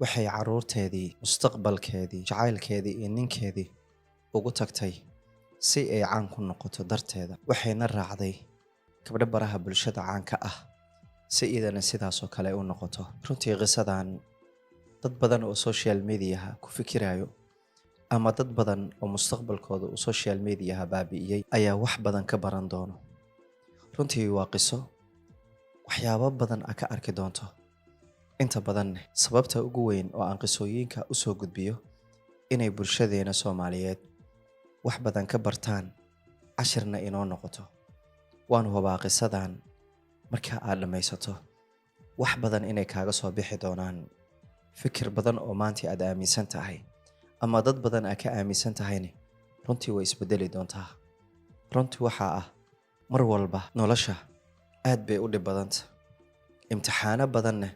waxay carruurteedii, mustaqbalkeedii, jacaylkeedii iyo ninkeedii ugu tagtay si ay caan ku noqoto darteeda. Waxayna raacday gabdho baraha bulshada caanka ah si idana sidaasoo kale u noqoto. Runtii qisadan dad badan oo social mediaha ku fikirayo ama dad badan oo mustaqbalkooda uu social mediaha baabi'iyey ayaa wax badan ka baran doono. Runtii waa qiso waxyaabo badan ka arki doonto. Inta badan sababta ugu weyn oo aan qisooyinka u soo gudbiyo inay bulshadeena Soomaaliyeed wax badan ka bartaan, cashirna inoo noqoto. Waan hubaa qisadan marka aad dhamaysato wax badan inay kaaga soo bixi doonaan fikir badan oo maanta aad aaminsan tahay ama dad badan ka aaminsan tahayna runtii way isbedeli doontaa. Runtii waxa ah mar walba nolosha aad bay u dhib badanta. Imtixaano badanna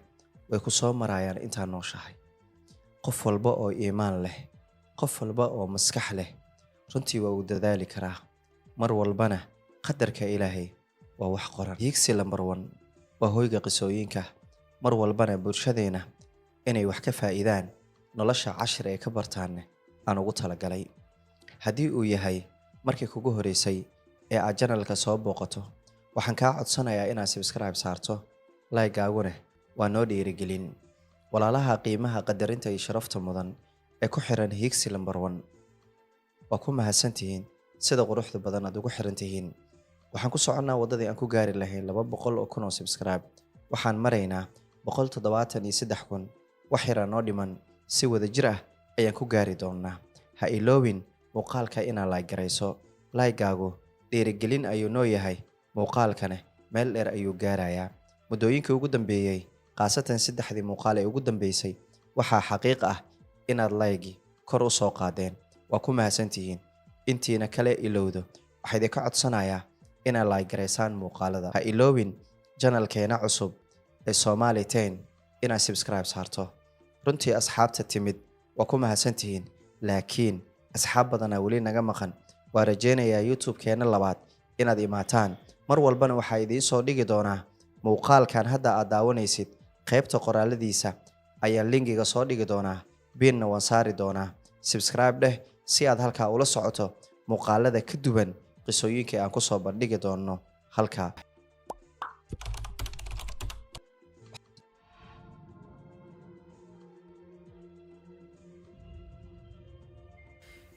way ku soo marayaan intaan nooshahay. Qof walba oo iimaan leh, qof walba oo maskax leh runtii waa uu dadaali karaa. Mar walbana qadarka Ilaahay waa wax qoran. Higsi number 1 waa hoyga qisooyinka. Mar walbana bulshadeena inay wax ka faa'iidaan nolosha cashir ay ka bartaan aan ugu talagalay. Haddii uu yahay markii kugu horeysay ee aad channelka soo booqato, waxaan kaa codsanayaa inaad subscribe saarto, like-gaaguna waa noo dhiirigelin. Walaalaha qiimaha qadarinta iyo sharafta mudan ee ku xiran higsi number 1 waa ku mahadsantihiin sida quruxda badan aad ugu xiran tihiin. Waxaan ku soconnaa wadadii aan ku gaari lahayn 200,000 oo subscribe. Waxaan maraynaa 173,000. wax yar noo dhiman si wada jir ah ayaan ku gaari doonaa. Ha iloobin muuqaalka inaad like garayso. Like-gaagu dhiirigelin ayuu noo yahay. Muuqaalkana meel dheer ayuu gaarayaa. Muddooyinkii ugu dambeeyay, qaasatan 3 muuqaal ee ugu dambeysay, waxaa xaqiiq ah inaad like kor u soo qaadeen. Waa ku mahadsantihiin. Intiina kale ilowdo waxaa idinka codsanayaa inaad like garaysaan muuqaalada. Ha iloobin channelkeena cusub ee Somali 10 inaad subscribe saarto. Runtii asxaabta timid waa ku mahadsantihiin, laakiin asxaab badanaa weli naga maqan. Waa rajaynayaa YouTube-keena labaad inaad imaataan. Mar walbana waxaa idiin soo dhigi doonaa muuqaalkan hadda aad daawanaysid. Qaybta qoraaladiisa ayaan linkiga soo dhigi doonaa. Pinna waan saari doonaa. Subscribe dheh si aad halkaa ula socoto muuqaalada ka duwan qisooyinkii aan ku soo bandhigi doono halkaa.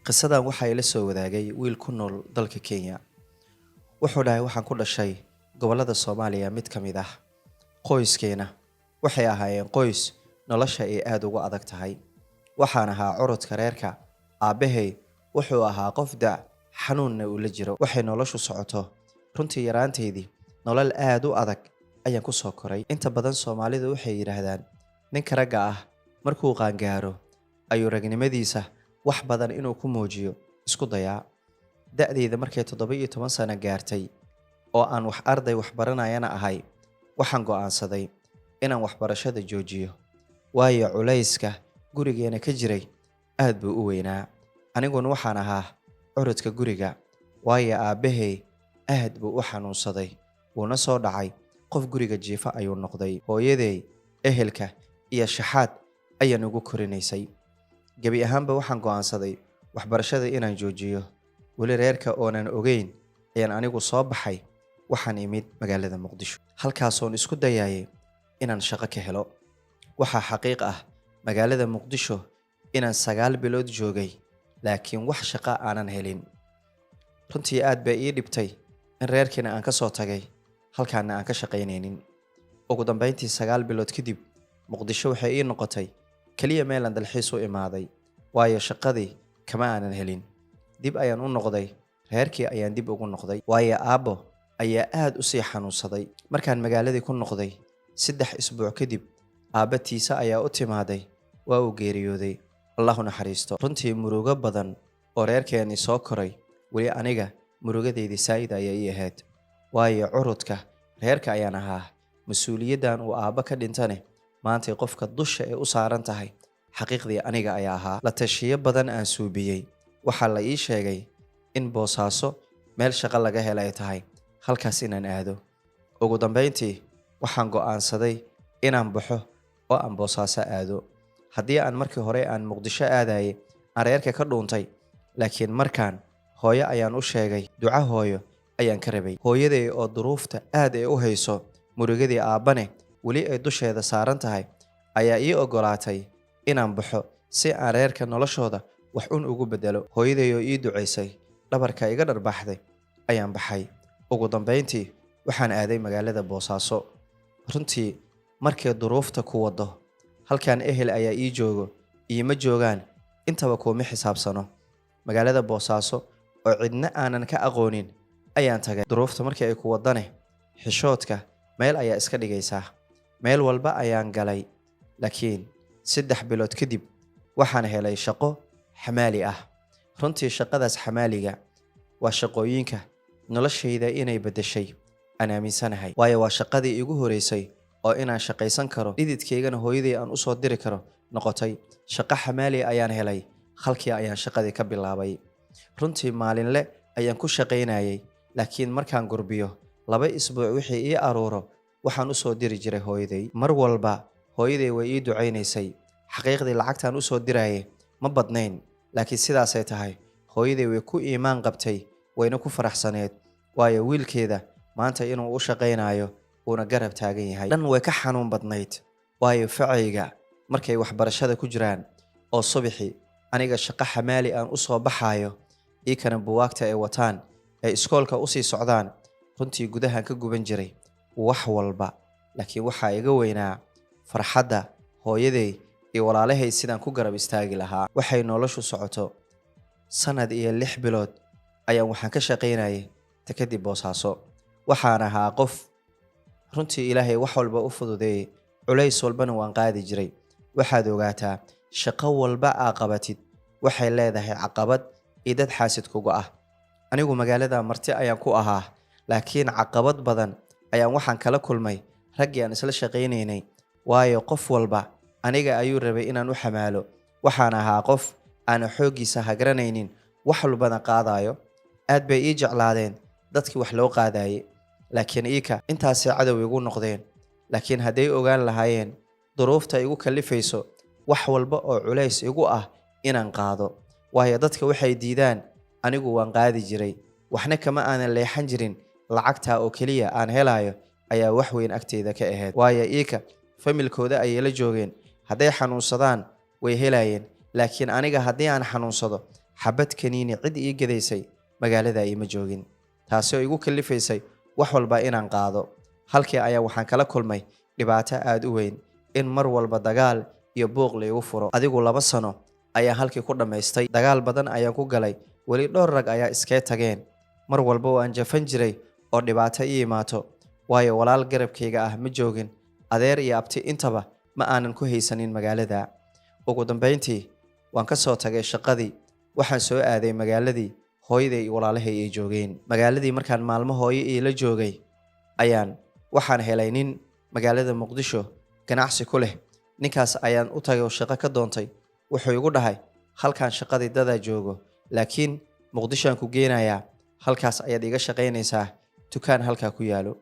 Qisadan waxaa ila soo wadaagay wiil ku nool dalka Kenya. Wuxuu dhahay waxaan ku dhashay gobolada Soomaaliya mid ka mid ah. Qoyskeena waxay ahaayeen qoys nolosha ay aad ugu adag tahay. Waxaan ahaa curudka reerka. Aabahay wuxuu ahaa qof xanuunna uu la jiro. Waxay noloshu socoto. Runtii yaraanteedii nolol aad u adag ayaan ku soo koray. Inta badan Soomaalidu waxay yiraahdaan ninka ragga ah markuu qaangaaro ayuu ragnimadiisa wax badan inuu ku muujiyo isku dayaa. Da'deeda markay 17 sano gaartay oo aan arday wax baranayana ahay, waxaan go'aansaday inaan waxbarashada joojiyo. Waayo culayska gurigeena ka jiray aad buu u weynaa. Aniguna waxaan ahaa curudka guriga. Waayo aabahay aad buu u xanuunsaday. Wuuna soo dhacay. Qof guriga jiifa ayuu noqday. Hooyaday, ehelka iyo shaxaad ayaan ugu korinaysay. Gabi ahaanba waxaan go'aansaday waxbarashada inaan joojiyo. Weli reerka oonan ogeyn ayaan anigu soo baxay. Waxaan imid magaalada Muqdisho. Halkaasoon isku dayayay inaan shaqo ka helo. Waxaa xaqiiq ah magaalada Muqdisho inaan 9 bilood joogay, laakiin wax shaqo aanan helin. Runtii aad bay ii dhibtay in reerkina aan ka soo tagay, halkaana aan ka shaqaynaynin. Ugu dambeyntii 9 bilood kadib, Muqdisho waxay ii noqotay kaliya meel aan dalxiis u imaaday. Waayo shaqadii kama aanan helin. Dib ayaan u noqday. Reerkii ayaan dib ugu noqday. Waayo aabbo ayaa aad u sii xanuunsaday. Markaan magaaladii ku noqday 3 isbuuc kadib, aabbatiisa ayaa u timaaday. Waa uu geeriyooday. Allahu naxariisto. Runtii murugo badan oo reerkeeni soo koray. Weli aniga murugadeedii saa'id ayay ii ahayd. Waayo curudka reerka ayaan ahaa. Mas'uuliyaddan uu aabba ka dhintane maanta qofka dusha ee u saaran tahay xaqiiqdii aniga ayaa ahaa. La tashiyo badan aan suubiyey. Waxaa la ii sheegay in Boosaaso meel shaqo laga helay tahay. Halkaas inaan aado. Ugu dambeyntii waxaan go'aansaday inaan baxo oo aan Boosaaso aado. haddii aan markii hore aan muqdisho aadayay aan reerka ka dhuuntay, laakiin markaan hooyo ayaan u sheegay duca hooyo ayaan ka rabay. Hooyaday oo duruufta aad ay u hayso murugadii aabbane weli ay dusheeda saaran tahay ayaa ii ogolaatay inaan baxo si aan reerka noloshooda wax un ugu bedelo. Hooyaday oo ii ducaysay dhabarka iga dharbaaxday ayaan baxay. Ugu dambeyntii waxaan aaday magaalada Boosaaso. Runtii markay duruufta ku wado halkan ehel ayaa ii joogo iima joogaan intaba kuma xisaabsano. Magaalada Boosaaso oo cidna aanan ka aqoonin ayaan tagay. Duruufta markii ay ku wadane xishoodka meel ayaa iska dhigaysaa. Meel walba ayaan galay, laakiin 3 bilood kadib waxaan helay shaqo xamaali ah. Runtii shaqadaas xamaaliga waa shaqooyinka noloshayda inay bedeshay aan aaminsanahay, waayo waa shaqadii igu horeysay oo inaan shaqaysan karo dhididkaygana hooyaday aan usoo diri karo noqotay. Shaqo xamaali ayaan helay, halkii ayaan shaqadii ka bilaabay. Runtii maalinle ayaan ku shaqaynayay, laakiin markaan gurbiyo 2 isbuuc wixii ii aruuro waxaan usoo diri jiray hooyaday. Mar walba hooyaday way ii ducaynaysay. Xaqiiqdii lacagtaan usoo dirayay ma badnayn, laakiin sidaasay tahay hooyaday way ku iimaan qabtay, wayna ku faraxsaneed, waayo wiilkeeda maanta inuu u shaqaynayo uuna garab taagan yahay. Dhan way ka xanuun badnayd, waayo facayga markay waxbarashada ku jiraan oo subaxii aniga shaqo xamaali aan usoo baxayo, iikana buwaagta ay wataan ay iskoolka usii socdaan, runtii gudahan ka guban jiray wax walba. Laakiin waxaa iga weynaa farxadda hooyaday iyo walaalahay sidaan ku garab istaagi lahaa. Waxay noloshu socoto 1 iyo 6 bilood ayaan waxaan ka shaqaynayay takadii Boosaaso. Waxaan ahaa qof runtii Ilaahay wax walba u fududeeyay, culays walbana waan qaadi jiray. Waxaad ogaataa shaqo walba aa qabatid waxay leedahay caqabad iyo dad xaasid kuga ah. Anigu magaalada marti ayaan ku ahaa, laakiin caqabad badan ayaan waxaan kala kulmay raggii aan isla shaqaynaynay, waayo qof walba aniga ayuu rabay inaan u xamaalo. Waxaan ahaa qof aan xoogiisa hagranaynin, wax walbana qaadayo. Aad bay ii jeclaadeen dadkii wax loo qaadayay, laakiin iika intaasay cadow igu noqdeen. Laakiin hadday ogaan lahaayeen duruufta igu kalifayso wax walba oo culays igu ah inaan qaado, waayo dadka waxay diidaan anigu waan qaadi jiray. Waxna kama aanan leexan jirin, lacagta oo keliya aan helayo ayaa wax weyn agteeda ka ahayd, waayo iika familkooda ayay la joogeen. Hadday xanuunsadaan way helayeen, laakiin aniga haddii aan xanuunsado xabad kaniini cid ii gadaysay magaalada iima joogin. taasi oo igu kalifaysay wax walba inaan qaado. Halkii ayaa waxaan kala kulmay dhibaato aad u weyn, in mar walba dagaal iyo buuq la igu furo. Adigu 2 sano ayaa halkii ku dhamaystay. Dagaal badan ayaan ku galay, weli dhowr rag ayaa iska tageen. Mar walba waan jafan jiray oo dhibaato ii imaato, waayo walaal garabkayga ah ma joogin, adeer iyo abti intaba ma aanan ku haysanin magaalada. Ugu dambeyntii waan ka soo tagay shaqadii, waxaan soo aaday magaaladii hooyaday iyo walaalahay ay joogeen. Magaaladii markaan maalmo hooyo ii la joogay ayaan waxaan helay nin magaalada Muqdisho ganacsi ku leh. Ninkaas ayaan u tagay oo shaqo ka doontay. Wuxuu igu dhahay halkaan shaqadii dada joogo, laakiin Muqdisho aan ku geenayaa, halkaas ayaad iga shaqaynaysaa, dukaan halkaa ku yaalo.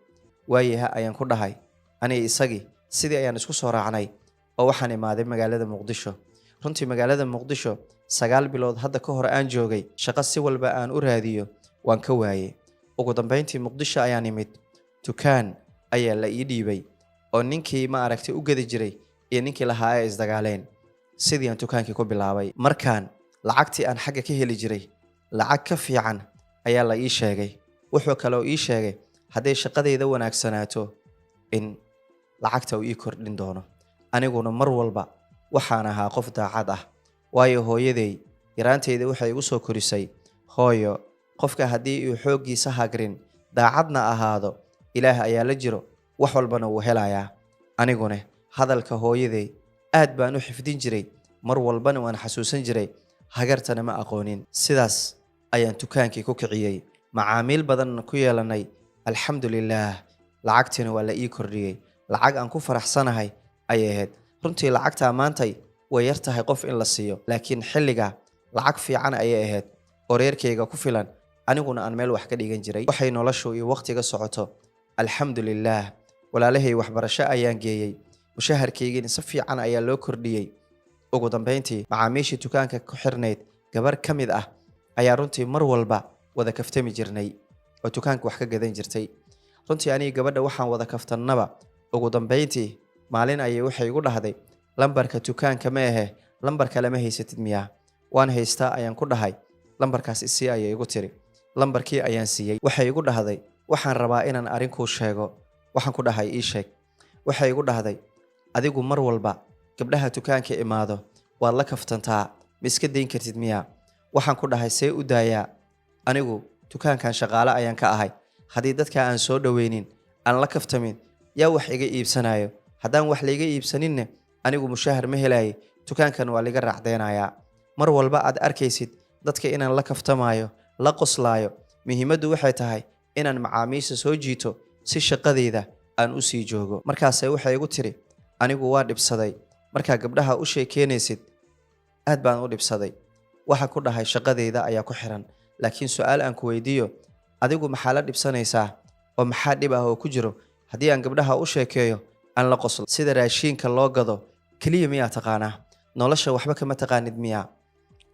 Waayaha ayaan ku dhahay. Ani isagii sidii ayaan isku soo raacnay oo waxaan imaaday magaalada Muqdisho. Runtii magaalada Muqdisho 9 bilood hadda ka hor aan joogay, shaqo si walba aan u raadiyo waan ka waayay. Ugu dambeyntii Muqdisho ayaan imid, dukaan ayaa la ii dhiibay oo ninkii ma aragtay u gadi jiray iyo ninkii lahaa ay isdagaaleen. Sidii aan dukaankii ku bilaabay. Markaan lacagtii aan xagga ka heli jiray lacag ka fiican ayaa la ii sheegay. Wuxuu kale oo ii sheegay hadday shaqadayda wanaagsanaato in lacagta uu ii kordhin doono. Aniguna mar walba waxaan ahaa qof daacad ah, waayo hooyaday yaraantayda waxay igu soo korisay, hooyo qofka haddii uu xooggiisa hagrin daacadna ahaado, Ilaah ayaa la jiro, wax walbana wuu helayaa. Aniguna hadalka hooyaday aad baan u xifdin jiray, mar walbana waan xasuusan jiray, hagartana ma aqoonin. Sidaas ayaan dukaankii ku kiciyay, macaamiil badan ku yeelanay. Alxamdulillaah, lacagtina waa la ii kordhiyay. Lacag aan ku faraxsanahay ayay ahayd. Runtii lacagta maantay way yar tahay qof in la siiyo, laakiin xilliga lacag fiican ayay ahayd oo reerkayga ku filan, aniguna aan meel wax ka dhigan jiray. Waxay noloshu iyo waqtiga socoto, alxamdulillaah, walaalahay waxbarasho ayaan geeyay, mushaharkaygina si fiican ayaa loo kordhiyay. ugu dambeyntii macaamiishii dukaanka ku xirnayd gabar ka mid ah ayaa runtii mar walba wada kaftami jirnay oo dukaanka wax ka gadan jirtay. runtii aniga gabadha waxaan wada kaftannaba ugu dambeyntii maalin ayay waxay igu dhahday, lambarka dukaanka ma ahe, lambar kale ma haysatid miyaa? waan haystaa ayaan ku dhahay. lambarkaas isii ayay igu tiri. lambarkii ayaan siiyey. waxay igu dhahday, waxaan rabaa inaan arrin kuu sheego. waxaan ku dhahay ii sheeg. waxay igu dhahday, adigu mar walba gabdhaha dukaanka imaado waad la kaftantaa, ma iska dayn kartid miyaa? waxaan ku dhahay see u daayaa, anigu dukaankan shaqaale ayaan ka ahay. haddii dadka aan soo dhoweynin, aan la kaftamin, yaa wax iga iibsanayo? haddaan wax laiga iibsaninne anigu mushahar ma helaye, dukaankan waa liga raacdeynayaa. mar walba aad arkaysid dadka inaan la kaftamayo, la qoslaayo, muhiimaddu waxay tahay inaan macaamiisha soo jiito si shaqadeyda aan u sii joogo. markaasay waxay igu tiri, anigu waa dhibsaday markaa gabdhaha u sheekeynaysid, aad baan u dhibsaday. waxaan ku dhahay shaqadeyda ayaa ku xiran, laakiin su-aal aan ku weydiiyo, adigu maxaa la dhibsanaysaa oo maxaa dhib ah oo ku jiro haddii aan gabdhaha u sheekeeyo aan la qoslo? sida raashiinka loo gado keliya miyaa taqaanaa? nolosha waxba kama taqaanid miyaa?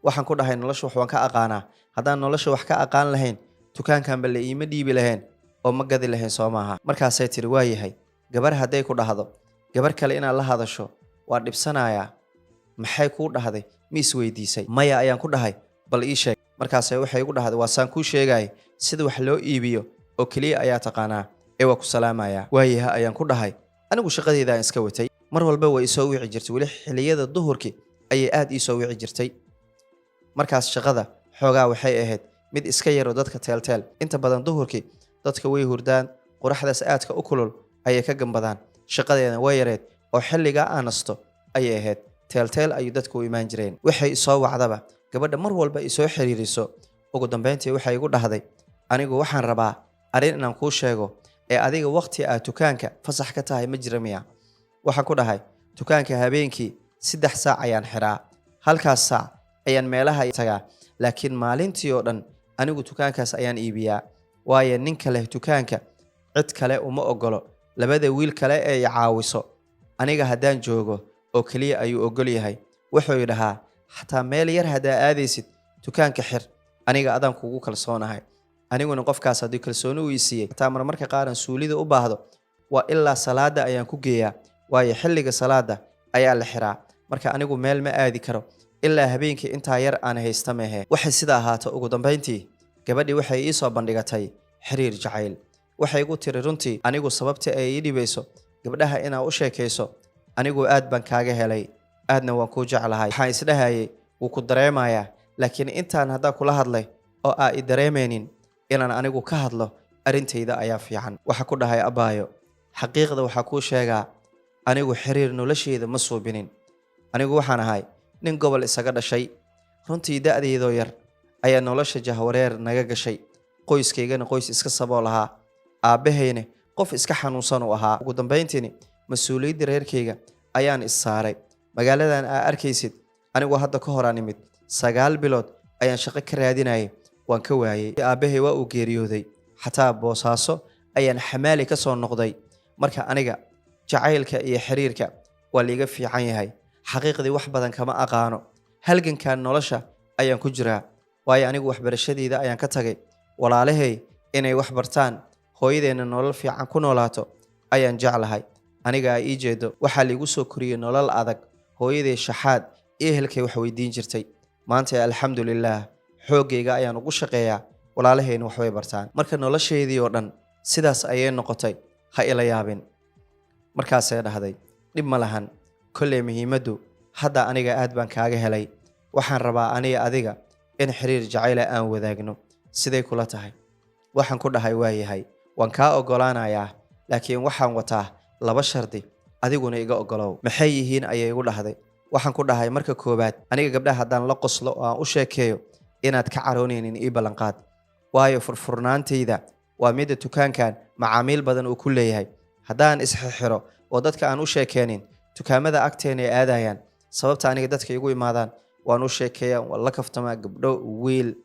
waxaan ku dhahay nolosha wax waan ka aqaanaa. haddaan nolosha wax ka aqaan lahayn, dukaankanba la iima dhiibi lahayn oo ma gadi lahayn soo maaha. markaasay tiri, waa yahay, gabar hadday ku dhahdo gabar kale inaad la hadasho waa dhibsanayaa, maxay kuu dhahday? ma isweydiisay? maya ayaan ku dhahay, bal ii sheeg. markaasay waxay igu dhahday, waa saan kuu sheegaya, sida wax loo iibiyo oo keliya ayaa taqaanaa, ee waa ku salaamayaa. waayaha ayaan ku dhahay, anigu shaqadeedaan iska watay. mar walba way isoo wici jirtay, weli xilliyada duhurkii ayay aad iisoo wici jirtay. markaas shaqada xoogaa waxay ahayd mid iska yaro dadka teelteel. inta badan duhurkii dadka way hurdaan, qoraxdaas aadka u kulul ayay ka gambadaan. shaqadeena way yareed oo xilligaa aan nasto ayay ahayd. teelteel ayuu dadka u imaan jireen. waxay isoo wacdaba gabadha mar walba isoo xiriiriso. ugu dambeyntii waxay igu dhahday, anigu waxaan rabaa arrin inaan kuu sheego, ee adiga waqti aad dukaanka fasax ka tahay ma jira miya? waxaan ku dhahay, dukaanka habeenkii 3 saac ayaan xiraa, halkaas saac ayaan meelaha tagaa, laakiin maalintii oo dhan anigu dukaankaas ayaan iibiyaa. waayo ninka leh dukaanka cid kale uma ogolo, labada wiil kale ee i caawiso, aniga haddaan joogo oo keliya ayuu ogol yahay. wuxuu idhahaa, xataa meel yar haddaa aadaysid dukaanka xir, aniga adaan kugu kalsoonahay. aniguna qofkaas haddii kalsooni u isiiyey, xataa marmarka qaaran suulida u baahdo waa ilaa salaada ayaan ku geeyaa, waayo xilliga salaada ayaa la xiraa. marka anigu meel ma aadi karo ilaa habeenkii intaa yar aan haysta mehe. waxay sida ahaato ugu dambeyntii gabadhii waxay ii soo bandhigatay xiriir jacayl. waxay igu tiri, runtii anigu sababta ay ii dhibayso gabdhaha inaa u sheekayso, anigu aad baan kaaga helay, aadna waan kuu jeclahay. waxaan isdhahayay wuu ku dareemayaa, laakiin intaan haddaa kula hadlay oo aa i dareemaynin inaan anigu ka hadlo arrintayda ayaa fiican. waxa ku dhahay, abaayo, xaqiiqda waxaa kuu sheegaa, anigu xiriir nolosheeda ma suubinin. anigu waxaan ahay nin gobol isaga dhashay. runtii da'deydoo yar ayaa nolosha jahwareer naga gashay. qoyskaygana qoys iska sabool ahaa, aabbahayna qof iska xanuunsan u ahaa. ugu dambeyntiina mas-uuliyadda reerkayga ayaan is saaray. magaaladan aa arkaysid, anigu hadda ka horaan imid 9 bilood ayaan shaqo ka raadinayay, waan ka waayey. aabbahay waa uu geeriyooday, xataa Boosaaso ayaan xamaali ka soo noqday. marka aniga jacaylka iyo xiriirka waa liiga fiican yahay. xaqiiqdii wax badan kama aqaano. halgankan nolosha ayaan ku jiraa, waayo anigu waxbarashadeyda ayaan ka tagay. walaalahay inay wax bartaan, hooyadeena nolol fiican ku noolaato ayaan jeclahay. aniga ay ii jeedo waxaa liigu soo koriyey nolol adag. hooyaday shaxaad ehelkay wax weydiin jirtay. maanta alxamdulillaah xoogayga ayaan ugu shaqeeyaa, walaalahayna waxbay bartaan. marka nolosheedii oo dhan sidaas ayay noqotay, ha ila yaabin. markaasay dhahday, dhib ma lahan, kolley muhiimaddu hadda aniga aad baan kaaga helay. waxaan rabaa aniga adiga in xiriir jacayla aan wadaagno, siday kula tahay? waxaan ku dhahay, waa yahay, waan kaa ogolaanayaa, laakiin waxaan wataa 2 shardi, adiguna iga ogolow. maxay yihiin ayay igu dhahday. waxaan ku dhahay, marka koowaad, aniga gabdhaha haddaan la qoslo oo aan u sheekeeyo inaad ka caroonaynin ii ballanqaad, waayo furfurnaantayda waa midda dukaankan macaamiil badan uu ku leeyahay. haddaan isxixiro oo dadka aan u sheekeenin, dukaamada agteena ay aadayaan. sababta aniga dadka igu imaadaan waan u sheekeeyaa, waan la kaftamaa, gabdho, wiil,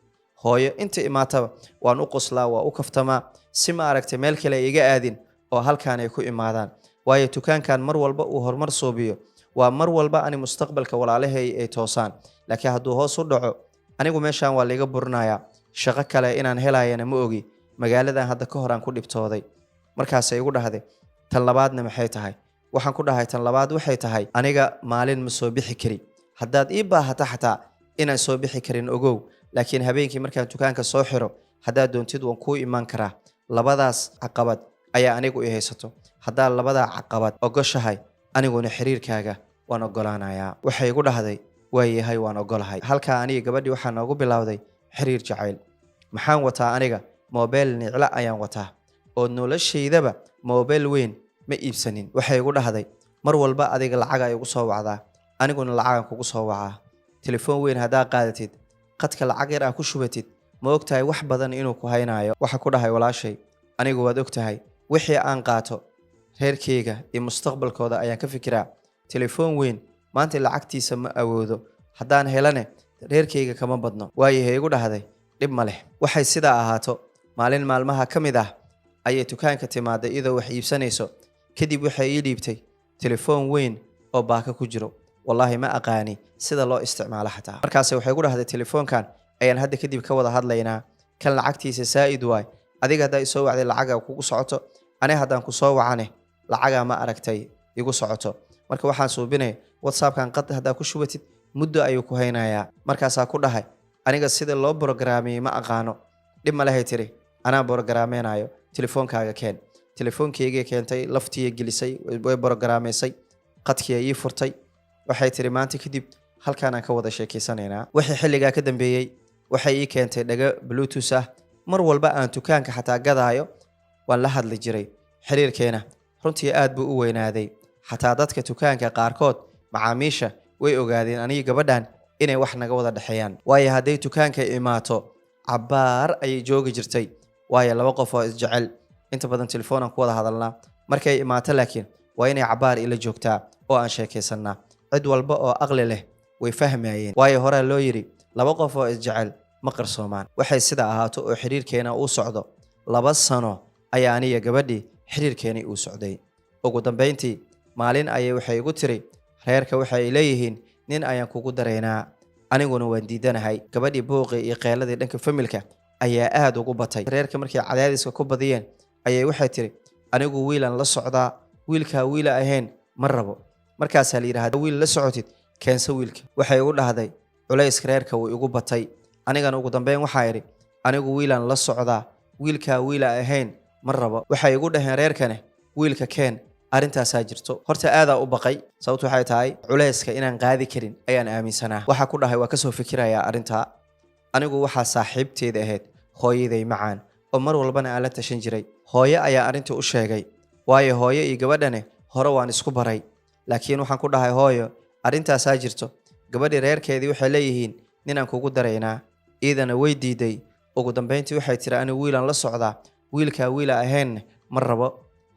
hooyo, inta imaataba waan u qoslaa, waa u kaftamaa, si ma aragtay meel kale ay iga aadin oo halkaan ay ku imaadaan. waayo dukaankan mar walba uu horumar suubiyo waa mar walba ani mustaqbalka walaalahay ay toosaan. laakiin hadduu hoos u dhaco anigu meeshaan waa liiga burinayaa, shaqo kale inaan helayana ma ogi, magaaladan hadda ka hor aan ku dhibtooday. markaasay igu dhahday tan labaadna maxay tahay? waxaan ku dhahay tan labaad waxay tahay aniga maalin ma soo bixi kari, haddaad ii baahata xataa inaan soo bixi karin ogow, laakiin habeenkii markaan dukaanka soo xiro haddaad doontid waan kuu imaan karaa. labadaas caqabad ayaa anigu i haysato, haddaad labadaa caqabad ogoshahay aniguna xiriirkaaga waan ogolaanayaa. waxay igu dhahday waayahay waan ogolahay. halkaa aniga gabadhii waxaa noogu bilowday xiriir jacayl. maxaan wataa aniga? moobeel niclo ayaan wataa, oo noloshaydaba moobeel weyn ma iibsanin. waxay igu dhahday mar walba adiga lacag ay igu soo wacdaa, aniguna lacagan kugu soo wacaa. telefoon weyn haddaa qaadatid, qadka lacag yar aa ku shubatid, ma ogtahay wax badan inuu ku haynayo. waxa ku dhahay walaashay anigu waad ogtahay wixii aan qaato reerkeyga iyo mustaqbalkooda ayaan ka fikiraa. telefoon weyn maanta lacagtiisa ma awoodo, haddaan helane reerkeyga kama badno. waayahay igu dhahday dhib ma leh. waxay sidaa ahaato maalin maalmaha ka mid ah ayay dukaanka timaaday iyadoo wax iibsanayso. kadib waxay ii dhiibtay telefoon weyn oo baaka ku jiro, wallaahi ma aqaani sida loo isticmaalo xataa. markaas waxay ku dhahday telefoonkan ayaan hadda kadib ka wada hadlaynaa, kan lacagtiisa saa'id waay, adiga haddaa isoo wacday lacagaa kugu socoto, ani haddaan ku soo wacane lacagaa ma aragtay igu socoto. marka waxaan suubinaya whatsappkan qad haddaa ku shubatid muddo ayuu ku haynayaa. markaasaa ku dhahay aniga sida loo brograamiyey ma aqaano. dhib ma lehay tiri, anaa brograameynayo, telefoonkaaga keen. telefoonkeygii keentay, laftiiya gelisay, way brograamaysay, qadkiya ii furtay. waxay tiri maanta kadib halkaanaan ka wada sheekeysanaynaa. wixii xilligaa ka dambeeyey waxay ii keentay dhago bluetooth ah. mar walba aan dukaanka xataa gadaayo waan la hadli jiray. xiriirkeena runtii aad buu u weynaaday, xataa dadka dukaanka qaarkood macaamiisha way ogaadeen aniga gabadhan inay wax naga wada dhexeeyaan. waayo hadday dukaanka imaato cabbaar ayay joogi jirtay, waayo laba qof oo isjecel inta badan telefoonaan ku wada hadalnaa. markay imaato laakiin waa inay cabbaar ila joogtaa oo aan sheekaysanaa. cid walba oo aqli leh way fahmayeen, waayo horaa loo yidhi laba qof oo isjecel ma qarsoomaan. waxay sida ahaato oo xiriirkeena uu socdo 2 sano ayaa aniga gabadhii xiriirkeenii uu socday. ugu dambayntii maalin ayay waxay igu tiri reerka waxay leeyihiin nin ayaan kugu daraynaa, aniguna waan diidanahay. gabadhii buuqii iyo qeeladii dhanka familka ayaa aad ugu batay. reerka markay cadaadiska ku badiyeen ayay waxay tiri anigu wiilan la socdaa, wiilkaa wiila ahayn ma rabo. markaasaa la yidhahda wiil la socotid keensa wiilka. waxay igu dhahday culayska reerka wuu igu batay. anigana ugu dambeyn waxaa idhi anigu wiilan la socdaa, wiilkaa wiila ahayn ma rabo. waxay igu dhaheen reerkane wiilka keen, arrintaasaa jirto. horta aadaa u baqay, sababtu waxay tahay culayska inaan qaadi karin ayaan aaminsanaa. waxaa ku dhahay waa kasoo fikirayaa arrintaa. anigu waxaa saaxiibteeda ahayd hooyaday macaan oo mar walbana aan la tashan jiray. hooyo ayaa arrintii u sheegay, waayo hooyo iyo gabadhane hore waan isku baray. laakiin waxaan ku dhahay hooyo arrintaasaa jirto, gabadhii reerkeedii waxay leeyihiin ninaan kugu daraynaa, iidana way diiday. ugu dambayntii waxay tiri anigu wiilaan la socdaa, wiilkaa wiila ahayn ma rabo.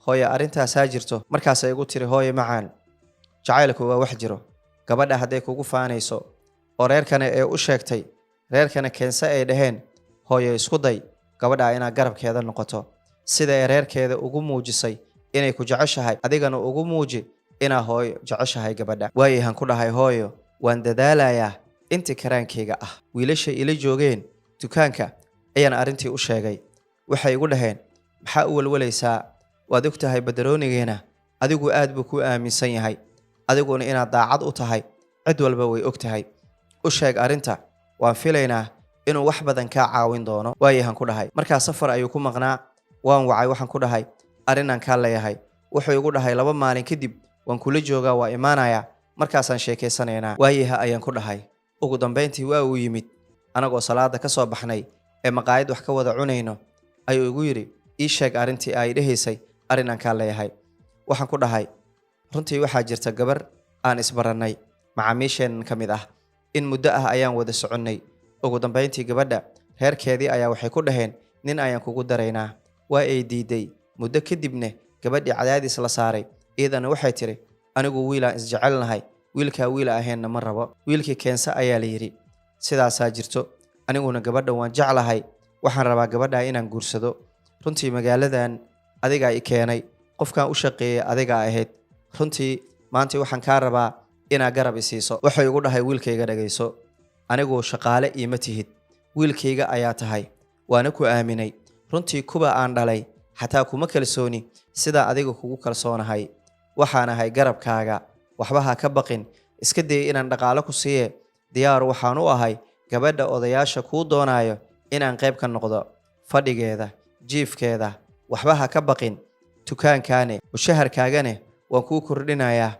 hooyo arrintaasaa jirto. markaasay igu tiri hooyo macaan, jacaylku waa wax jiro. gabadha hadday kugu faanayso oo reerkana ee u sheegtay, reerkana keense ay dhaheen, hooyo isku day gabadha inaad garabkeeda noqoto. sida ay reerkeeda ugu muujisay inay ku jeceshahay, adigana ugu muuji inaa hooyo jeceshahay gabadha. waayahan ku dhahay hooyo waan dadaalayaa intii karaankeyga ah. wiilashay ila joogeen dukaanka ayaan arrintii u sheegay. waxay igu dhaheen maxaa u walwalaysaa? waad og tahay badaroonigeena adigu aad buu ku aaminsan yahay, adiguna inaad daacad u tahay cid walba way og tahay. u sheeg arrinta, waan filaynaa inuu wax badan kaa caawin doono. waayahan ku dhahay markaa safar ayuu ku maqnaa. waan wacay, waxaan ku dhahay arrinaan kaa leeyahay. wuxuu igu dhahay 2 maalin kadib waan kula joogaa, waa imaanayaa, markaasaan sheekaysanaynaa. waayaha ayaan ku dhahay. ugu dambayntii waa uu yimid. anagoo salaada ka soo baxnay ee maqaayad wax ka wada cunayno ayuu igu yidhi ii sheeg arrintii ay dhahaysay arrinaan kaa leeyahay. waxaan ku dhahay runtii waxaa jirta gabar aan isbarannay macaamiisheenan ka mid ah, in muddo ah ayaan wada soconnay. ugu dambayntii gabadha reerkeedii ayaa waxay ku dhaheen nin ayaan kugu daraynaa. waa ay diiday. muddo kadibne gabadhii cadaadis la saaray, iyadana waxay tiri anigu wiilaan isjecelnahay, wiilkaa wiila ahaynna ma rabo. wiilkii keense ayaa la yidhi. sidaasaa jirto. aniguna gabadha waan jeclahay, waxaan rabaa gabadha inaan guursado. runtii magaaladan adigaa i keenay, qofkaan u shaqeeyay adigaa ahayd. runtii maanta waxaan kaa rabaa inaa garab isiiso. Wuxuu igu dhahay wiilkayga dhagayso, anigu shaqaale iima tihid, wiilkayga ayaa tahay, waana ku aaminay. Runtii kuba aan dhalay xataa kuma kalsooni sida adiga kugu kalsoonahay. Waxaan ahay garabkaaga, waxba ha ka baqin, iska day inaan dhaqaale ku siiye. Diyaar waxaan u ahay gabadha odayaasha kuu doonayo inaan qayb ka noqdo, fadhigeeda, jiifkeeda, waxba ha ka baqin. Tukaankaane mushaharkaagane waan kuu kordhinayaa,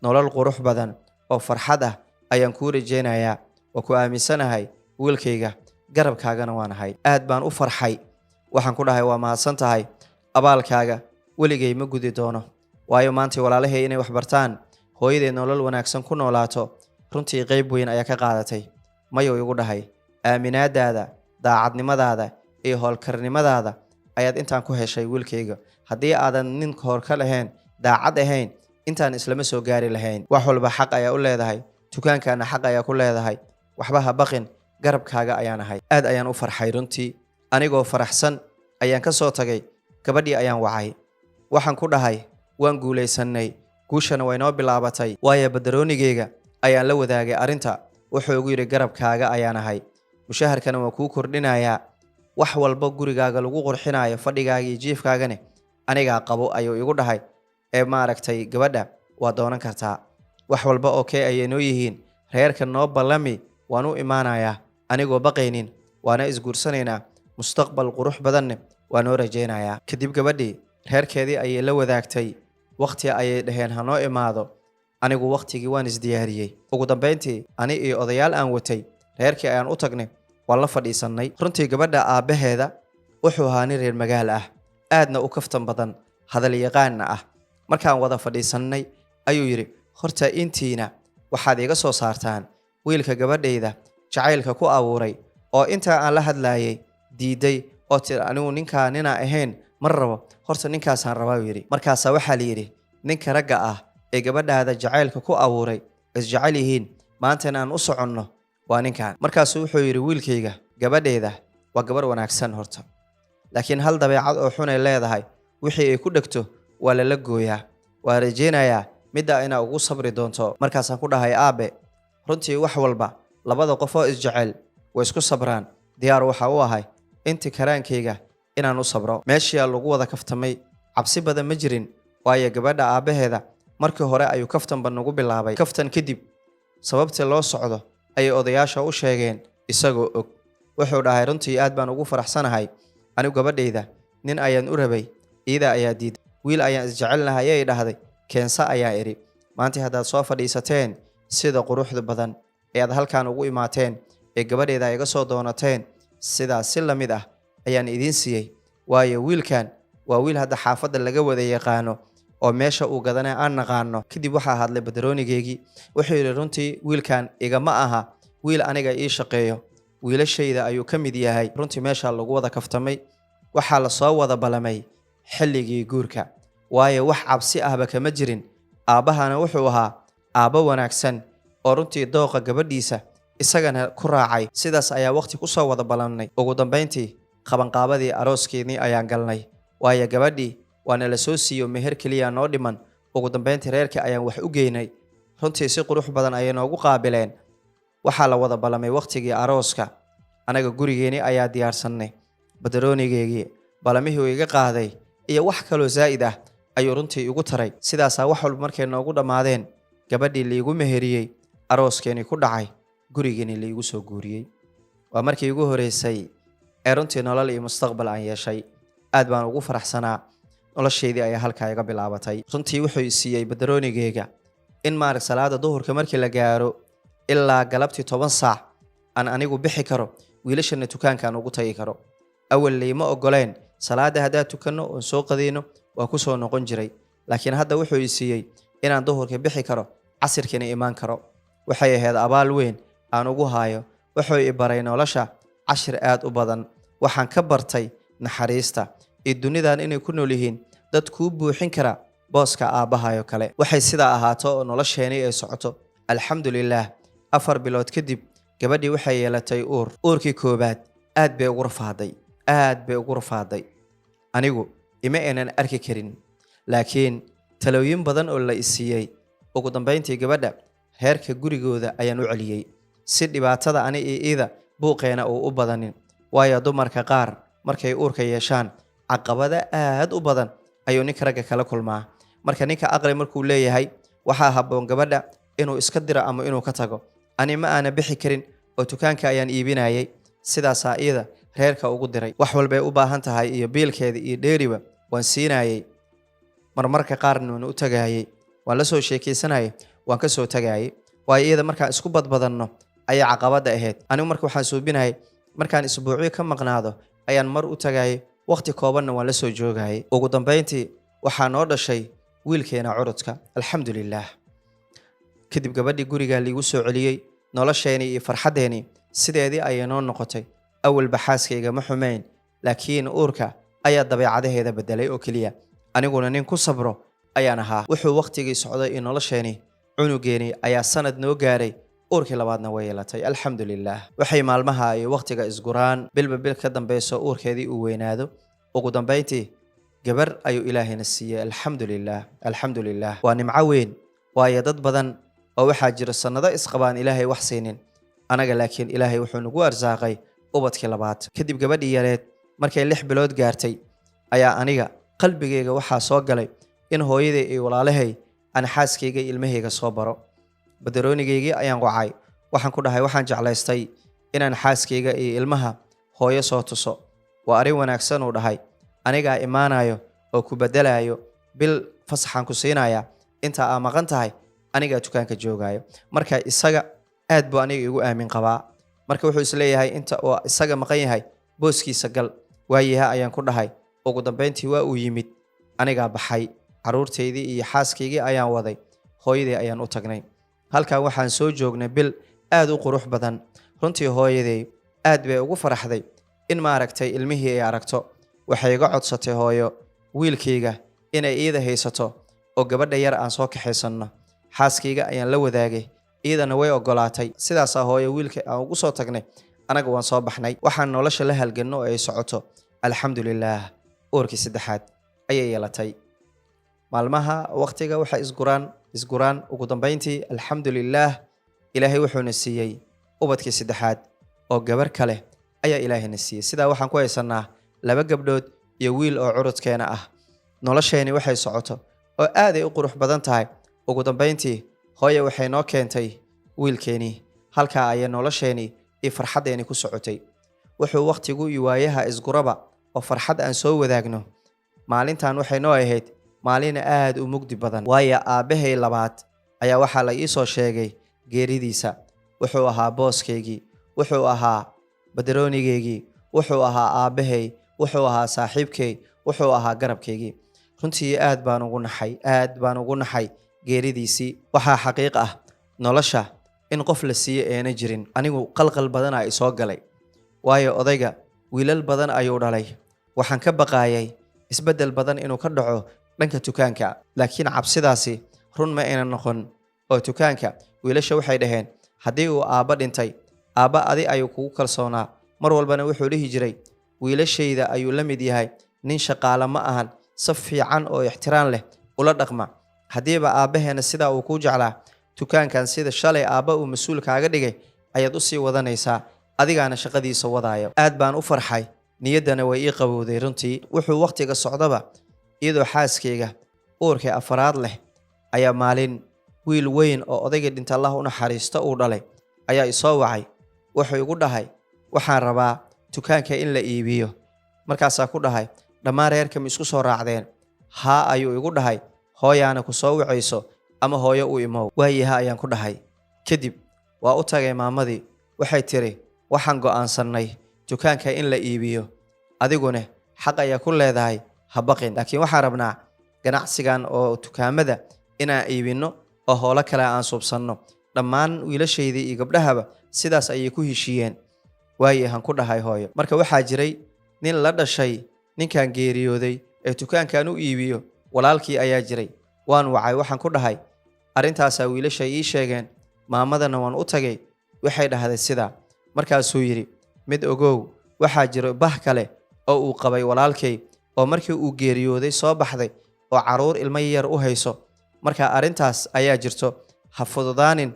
nolol qurux badan oo farxad ah ayaan kuu rajaynayaa. Waa ku aaminsanahay wiilkayga, garabkaagana waan ahay. Aad baan u farxay. Waxaan ku dhahay waa mahadsan tahay, abaalkaaga weligay ma gudi doono, waayo maanta walaalahay inay wax bartaan, hooyaday nolol wanaagsan ku noolaato, runtii qayb weyn ayaa ka qaadatay. Mayuu igu dhahay, aaminaadaada, daacadnimadaada iyo howlkarnimadaada ayaad intaan ku heshay wiilkayga. Haddii aadan nin howlka lahayn, daacad ahayn, intaan islama soo gaari lahayn. Wax walba xaq ayaa u leedahay, tukaankaana xaq ayaa ku leedahay. Waxba ha baqin, garabkaaga ayaan ahay. Aad ayaan u farxay runtii. Anigoo faraxsan ayaan ka soo tagay, gabadhii ayaan wacay. Waxaan ku dhahay waan guulaysanay, guushana way noo bilaabatay, waayo badaroonigayga ayaan la wadaagay arrinta. Wuxuu igu yidhi garabkaaga ayaan ahay, mushaharkana waan kuu kordhinayaa, wax walba gurigaaga lagu qurxinayo, fadhigaaga iyo jiifkaagane anigaa qabo ayuu igu dhahay. Maaragtay gabadha waa doonan kartaa, wax walba oo kee ayay noo yihiin, reerka noo ballami waan u imaanayaa anigoo baqaynin, waana isguursanaynaa, mustaqbal qurux badanne waa noo rajaynayaa. Kadib gabadhii reerkeedii ayay la wadaagtay, waqti ayay dhaheen ha noo imaado. Anigu waqtigii waan isdiyaariyey. Ugu dambeyntii ani iyo odayaal aan watay reerkii ayaan u tagnay, waan la fadhiisannay. Runtii gabadha aabbaheeda wuxuu ahaa nin reer magaal ah, aadna u kaftan badan, hadal yaqaanna ah. Markaan wada fadhiisannay ayuu yidhi, horta intiina waxaad iga soo saartaan wiilka gabadhayda jacaylka ku abuuray oo intaa aan la hadlaayay diiday oo tiri anigu ninkaa ninaa ahayn mar rabo, horta ninkaasaan rabaa yidhi. Markaasaa waxaa la yidhi, ninka ragga ah ee gabadhaada jacaylka ku abuuray isjecel yihiin, maantana aan u soconno waa ninkan. Markaasuu wuxuu yidhi, wiilkayga gabadhayda waa gabar wanaagsan horta, laakiin hal dabeecad oo xunay leedahay, wixii ay ku dhegto waa lala gooyaa. Waa rajaynayaa midda inaa ugu sabri doonto. Markaasaan ku dhahay, aabe runtii wax walba labada qof oo isjecel way isku sabraan. Diyaar waxa u ahay inti karaankayga inaan u sabro. Meeshii lagu wada kaftamay, cabsi badan ma jirin, waayo gabadha aabaheeda markii hore ayuu kaftanba nagu bilaabay. Kaftan kadib sababta loo socdo ayay odayaasha u sheegeen isagoo og. Wuxuu dhahay, runtii aad baan ugu faraxsanahay, anigu gabadhayda nin ayaan u rabay, iyada ayaa diiday, wiil ayaan isjecelnahay ayay dhahday, keensa ayaa idhi. Maanta haddaad soo fadhiisateen sida quruxda badan ee aad halkaan ugu imaateen, ee gabadhayda iga soo doonateen, sidaas si la mid ah ayaan idiin siiyey. Waayo wiilkan waa wiil hadda xaafadda laga wada yaqaano oo meesha uu gadanay aan naqaano. Kadib waxaa hadlay badaroonigaygii, wuxuu yidhi, runtii wiilkan igama aha wiil aniga ii shaqeeyo, wiilashayda ayuu ka mid yahay. Runtii meesha lagu wada kaftamay, waxaa la soo wada balamay xilligii guurka, waayo wax cabsi ahba kama jirin. Aabbahana wuxuu ahaa aabbo wanaagsan oo runtii dooqa gabadhiisa isagana ku raacay. Sidaas ayaa waqti ku soo wada balannay. Ugu dambeyntii qabanqaabadii arooskeedii ayaan galnay, waayo gabadhii waana la soo siiyo meher keliya noo dhiman. Ugu dambeyntii reerkii ayaan wax u geynay, runtii si qurux badan ayay noogu qaabileen. waxaa la wada balamay waqtigii arooska. Anaga gurigeeni ayaa diyaarsanay, badaroonigeygii balamihii uu iga qaaday iyo wax kaloo zaa'id ah ayuu runtii igu taray. Sidaasaa wax walba markay noogu dhammaadeen, gabadhii liigu meheriyey, arooskeeni ku dhacay, gurigeeni liigu soo guuriyey. waa markii igu horeysay ee runtii nolol iyo mustaqbal aan yeeshay. aad baan ugu faraxsanaa, nolosheedii ayaa halkaa iga bilaabatay. runtii wuxuu i siiyey badaroonigeyga in salaada duhurka markii la gaaro ilaa galabtii 10 saac aan anigu bixi karo, wiilashana tukaankaan ugu tagi karo. awal liima ogoleen salaada hadaa tukano oo soo qadeyno waa ku soo noqon jiray, laakiin hadda wuxuu i siiyey inaan duhurka bixi karo, casirkina imaan karo. waxay ahayd abaal weyn aan ugu haayo. wuxuu i baray nolosha cashir aad u badan. waxaan ka bartay naxariista iyo dunidan inay ku nool yihiin dad kuu buuxin kara booska aabbahayo kale. waxay sidaa ahaato oo nolosheeni ay socoto. alxamdulillaah 4 bilood kadib gabadhii waxay yeelatay uur. uurkii koobaad aad bay ugu rafaaday. anigu ima aanan arki karin, laakiin talooyin badan oo la i siiyey, ugu dambeyntii gabadha reerka gurigooda ayaan u celiyey si dhibaatada ani iyo iida buuqeena uu u badanin. waayo dumarka qaar markay uurka yeeshaan caqabada aad u badan ayuu ninka ragga kala kulmaa. marka ninka aqli markuu leeyahay waxaa habboon gabadha inuu iska diro ama inuu ka tago. ani ma aana bixi karin oo dukaanka ayaan iibinayay, sidaasaa iida reerka ugu diray. wax walbay u baahan tahay iyo biilkeeda iyo dheeriba waan siinayay. marmarka qaarna waan u tagaayay, waan la soo sheekaysanayay, waan ka soo tagaayay. waayo iyada markaan isku badbadanno ayaa caqabada ahayd. anigu marka waxaan suubinayay markaan isbuucyo ka maqnaado ayaan mar u tagaayay, waqti koobanna waan la soo joogayay. ugu dambeyntii waxaa noo dhashay wiilkeena curudka, alxamdulilaah. kadib gabadhii gurigaa liigu soo celiyey, nolosheenii iyo farxaddeenii sideedii ayay noo noqotay. awalba xaaskayga ma xumayn, laakiin uurka ayaa dabeecadaheeda bedelay oo keliya. aniguna nin ku sabro ayaan ahaa. wuxuu waqtigii socday iyo nolosheenii cunugeenii ayaa sanad noo gaaray, uurkii labaadna way yeelatay, alxamdulilaah. waxay maalmaha iyo waqtiga isguraan, bilba bil ka dambeyso uurkeedii uu weynaado. ugu dambeyntii gabar ayuu ilaahayna siiyey, alxamdulilaah alxamdulilaah. waa nimco weyn, waayo dad badan oo waxaa jira sannado isqabaan ilaahay wax siinin. anaga laakiin ilaahay wuxuu nagu arsaaqay ubadkii labaad. kadib gabadhii yareed markay 6 bilood gaartay ayaa aniga qalbigayga waxaa soo galay in hooyaday iyo walaalahay aan xaaskayga ilmahayga soo baro. badaroonigaygii ayaan wacay, waxaan ku dhahay waxaan jeclaystay inaan xaaskayga iyo ilmaha hooyo soo tuso. waa arrin wanaagsan uu dhahay, anigaa imaanayo oo ku bedelayo, bil fasaxaan ku siinaya, inta aa maqan tahay anigaa dukaanka joogaayo. marka isaga aad buu aniga igu aamin qabaa. marka wuxuu isleeyahay inta uu isaga maqan yahay booskiisa gal. waayaha ayaan ku dhahay. ugu dambeyntii waa uu yimid, anigaa baxay, caruurtaydii iyo xaaskaygii ayaan waday, hooyadii ayaan u tagnay. halkan waxaan soo joognay bil aad u qurux badan. runtii hooyaday aad bay ugu faraxday in maaragtay ilmihii ay aragto. waxay iga codsatay hooyo wiilkayga inay iida haysato oo gabadha yar aan soo kaxaysanno. xaaskayga ayaan la wadaagay, iidana way ogolaatay. sidaasaa hooyo wiilka aan ugu soo tagnay, anaga waan soo baxnay. waxaan nolosha la halganno oo ay socoto, alxamdulilaah. uurkii 3aad ayay yeelatay. maalmaha waqtiga waxay isguraan. ugu dambeyntii alxamdulilaah ilaahay wuxuuna siiyey ubadkii 3aad oo gabar kale ayaa ilaahayna siiyey. sidaa waxaan ku haysanaa 2 gabdhood iyo wiil oo curudkeena ah. nolosheeni waxay socoto oo aaday u qurux badan tahay. ugu dambeyntii hooyo waxay noo keentay wiilkeenii. halkaa ayay nolosheenii iyo farxaddeenii ku socotay. wuxuu waqtigu iyo waayaha isguraba oo farxad aan soo wadaagno. maalintan waxay noo ahayd maalin aad u mugdi badan, waayo aabbahay labaad ayaa waxaa la ii soo sheegay geeridiisa. wuxuu ahaa booskaygii, wuxuu ahaa badaroonigaygii, wuxuu ahaa aabbahay, wuxuu ahaa saaxiibkay, wuxuu ahaa garabkaygii. runtii aad baan ugu naxay geeridiisii. waxaa xaqiiq ah nolosha in qof la siiyo eena jirin. anigu qalqal badan aa isoo galay, waayo odayga wiilal badan ayuu dhalay. waxaan ka baqaayay isbeddel badan inuu ka dhaco dhanka dukaanka, laakiin cabsidaasi run ma ayna noqon. oo dukaanka wiilasha waxay dhaheen haddii uu aabba dhintay, aabba adi ayuu kugu kalsoonaa. mar walbana wuxuu dhihi jiray wiilashayda ayuu la mid yahay, nin shaqaale ma ahan, si fiican oo ixtiraan leh ula dhaqma. haddiiba aabbaheena sidaa uu kuu jeclaa, dukaankan sida shalay aabba uu mas-uul kaaga dhigay ayaad u sii wadanaysaa, adigaana shaqadiisa wadaayo. aad baan u farxay, niyaddana way ii qabowday. runtii wuxuu waqtiga socdaba iyadoo xaaskayga uurkii 4aad leh ayaa maalin wiil weyn oo odayga dhinta Allah u naxariisto uu dhalay ayaa isoo wacay. wuxuu igu dhahay waxaan rabaa dukaanka in la iibiyo. markaasaa ku dhahay dhammaan reerka ma isku soo raacdeen? haa ayuu igu dhahay, hooyaana ku soo wacayso ama hooyo u imow. waayaha ayaan ku dhahay. kadib waa u tagay maamadii. waxay tiri waxaan go'aansannay dukaanka in la iibiyo, adiguna xaq ayaa ku leedahay, ha baqin. laakiin waxaan rabnaa ganacsigan oo dukaamada inaan iibinno oo howlo kale aan suubsanno. dhammaan wiilashaydii iyo gabdhahaba sidaas ayay ku heshiiyeen. waayahan ku dhahay hooyo. marka waxaa jiray nin la dhashay ninkan geeriyooday ee dukaankan u iibiyo, walaalkii ayaa jiray. waan wacay, waxaan ku dhahay arrintaasaa wiilasha ii sheegeen, maamadana waan u tagay, waxay dhahday sidaa. markaasuu yidhi mid ogow, waxaa jiro bah kale oo uu qabay walaalkay oo markii uu geeriyooday soo baxday oo caruur ilmo yar u hayso. marka arrintaas ayaa jirto, ha fududaanin